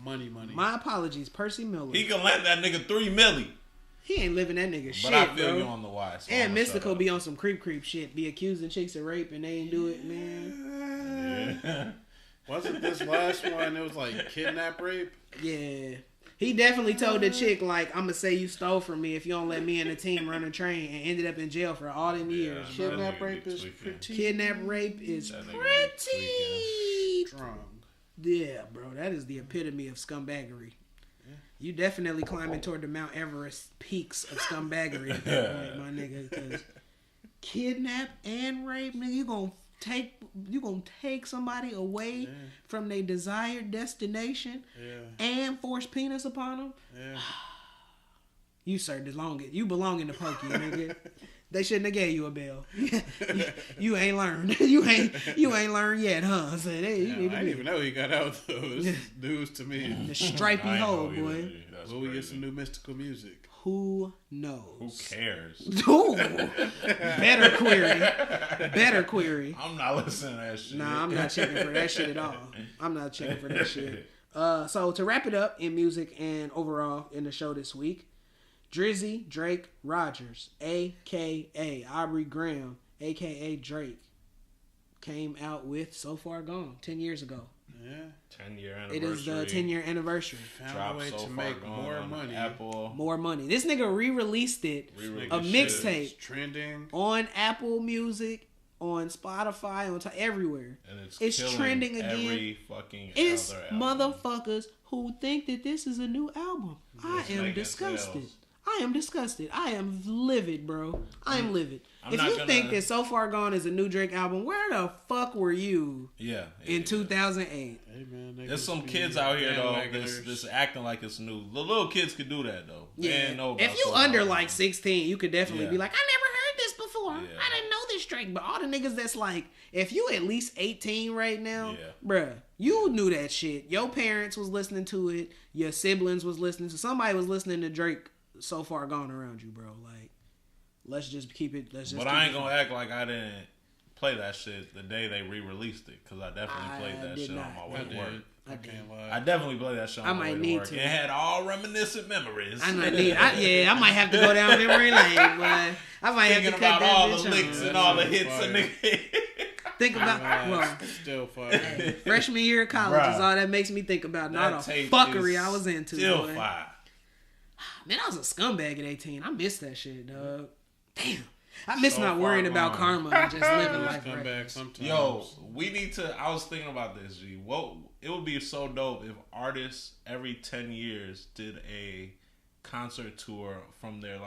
Money. My apologies, Percy Miller. He can lend that nigga $3 million. He ain't living that nigga shit, But I feel bro. you on the why. So and Mystical be on some creep shit. Be accusing chicks of rape and they ain't do it, man. Yeah. Wasn't this last one? It was like kidnap rape. Yeah. He definitely told the chick, like, I'm going to say you stole from me if you don't let me and the team run a train, and ended up in jail for all them years. Kidnap rape is pretty. Kidnap rape is pretty strong. Yeah, bro. That is the epitome of scumbaggery. Yeah. You definitely climbing toward the Mount Everest peaks of scumbaggery at that point, my nigga. Because kidnap and rape, nigga, you gonna take somebody away from their desired destination and force penis upon them. Yeah. You served as long as you belong in the pokey, nigga. They shouldn't have gave you a bail. You ain't learned. You ain't learned yet, huh? So I didn't even know he got out though. This is news to me. The stripy hole, boy. Will we get some new Mystical music? Who knows? Who cares? Ooh, better query. I'm not listening to that shit. Nah, I'm not checking for that shit at all. I'm not checking for that shit. So to wrap it up in music and overall in the show this week, Drizzy Drake Rogers, a.k.a. Aubrey Graham, a.k.a. Drake, came out with So Far Gone 10 years ago. Yeah. 10-year anniversary. It is the 10-year anniversary. Found a way to make more money. Apple. More money. This nigga re-released it. A mixtape. Trending. On Apple Music, on Spotify, on everywhere. And it's trending again. Every fucking it's other album. motherfuckers who think that this is a new album. I am disgusted. I am livid, bro. I am livid. If you think that So Far Gone is a new Drake album, where the fuck were you in 2008? Hey, man, there's some kids out here, though, that's acting like it's new. The little kids could do that, though. Yeah. If you under like 16, you could definitely be like, I never heard this before. I didn't know this Drake. But all the niggas that's like, if you at least 18 right now, bruh, you knew that shit. Your parents was listening to it. Your siblings was listening to somebody was listening to Drake So Far Gone around you, bro. Like, let's just keep it. But I ain't gonna act like I didn't play that shit the day they re-released it, because I definitely played that shit on my way to work. I can't lie. I definitely played that shit on my way to work. It had all reminiscent memories. I might have to go down memory lane, but I might have to cut about that all bitch the licks and all the hits and nigga. Think about still fire. Freshman year of college is all that makes me think about. Not all the fuckery I was into. Still fire. Man, I was a scumbag at 18. I missed that shit, dog. Damn. I miss not worrying about karma and just living life right. Yo, we need to. I was thinking about this, G. It would be so dope if artists every 10 years did a concert tour from their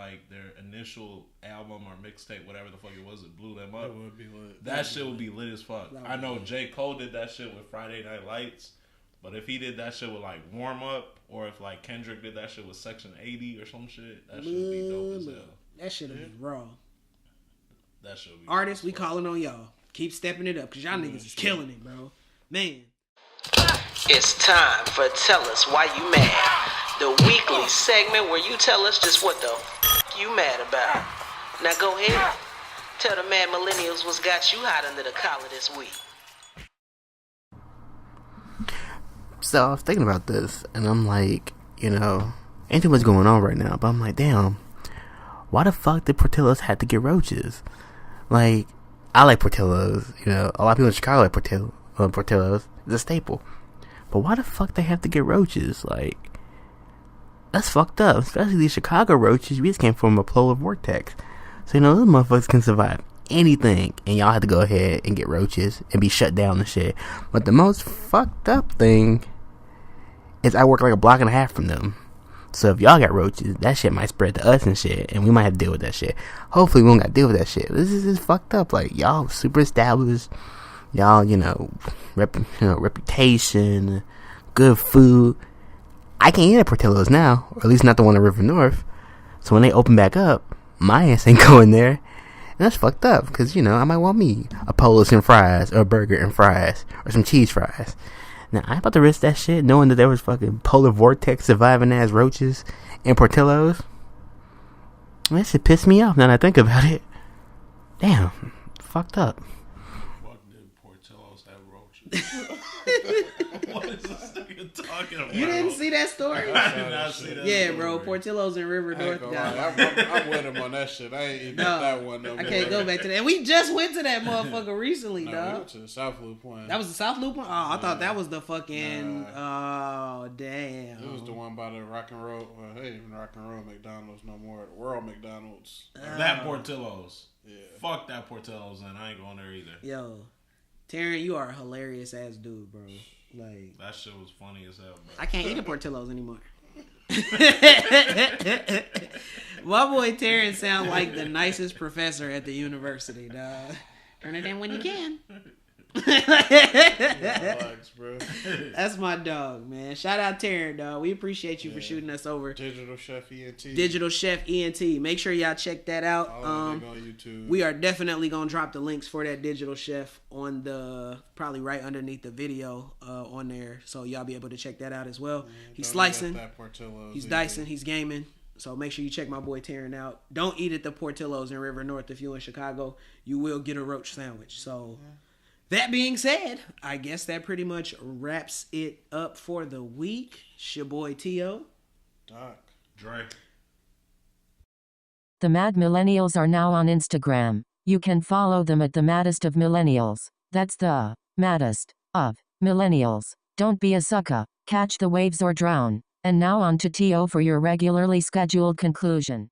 initial album or mixtape, whatever the fuck it was, that blew them up. That would be lit. That shit would be lit as fuck. I know J. Cole did that shit with Friday Night Lights, but if he did that shit with like Warm Up, or if like Kendrick did that shit with Section 80 or some shit, that shit would be dope as hell. That shit would be raw. That should be artists, we calling on y'all. Keep stepping it up, because y'all niggas is killing it, bro. Man. It's time for Tell Us Why You Mad. The weekly segment where you tell us just what the f*** you mad about. Now go ahead. Tell the Mad Millennials what's got you hot under the collar this week. So I was thinking about this, and I'm like, ain't too much going on right now, but I'm like, damn, why the fuck did Portillos have to get roaches? Like, I like Portillos, a lot of people in Chicago like Portillos. It's a staple. But why the fuck they have to get roaches? Like, that's fucked up. Especially these Chicago roaches. We just came from a polar vortex. So, those motherfuckers can survive anything. And y'all had to go ahead and get roaches and be shut down and shit. But the most fucked up thing is I work like a block and a half from them. So if y'all got roaches, that shit might spread to us and shit, and we might have to deal with that shit. Hopefully we don't got to deal with that shit. This is just fucked up. Like, y'all super established. Y'all, reputation, good food. I can't eat at Portillos now, or at least not the one in River North. So when they open back up, my ass ain't going there. And that's fucked up, because, I might want me a Polos and fries, or a burger and fries, or some cheese fries. Now, I ain't about to risk that shit knowing that there was fucking polar vortex surviving ass roaches in Portillos. That shit pissed me off now that I think about it. Damn. Fucked up. Fuck did Portillos have roaches? What is this nigga talking about? You didn't see that story? I did not see that. Yeah, story. bro. Portillos in River North. I'm with him on that shit. I ain't even got that one. I can't go back to that. And we just went to that motherfucker recently, We dog. went to the South Loop one. That was the South Loop one? Oh, I thought that was the fucking... Oh, damn. It was the one by the Rock and Roll. Well, hey, even Rock and Roll McDonald's no more. The World McDonald's. That Portillos. Yeah. Fuck that Portillos, and I ain't going there either. Yo, Terran, you are a hilarious ass dude, bro. Like, That shit was funny as hell, bro. I can't eat at Portillos anymore. My boy Terran sound like the nicest professor at the university, dog. Turn it in when you can. Relax, bro. That's my dog, man. Shout out Terran, dog. We appreciate you for shooting us over. Digital Chef ENT. Digital Chef ENT. Make sure y'all check that out. All that on YouTube. We are definitely gonna drop the links for that Digital Chef on the probably right underneath the video on there, so y'all be able to check that out as well. He's slicing, he's dicing, he's gaming. So make sure you check my boy Terran out. Don't eat at the Portillos in River North if you're in Chicago. You will get a roach sandwich. So. That being said, I guess that pretty much wraps it up for the week. It's your boy Tiio. Doc. Dre. The Mad Millennials are now on Instagram. You can follow them at the Maddest of Millennials. That's the Maddest of Millennials. Don't be a sucker, catch the waves or drown. And now on to Tiio for your regularly scheduled conclusion.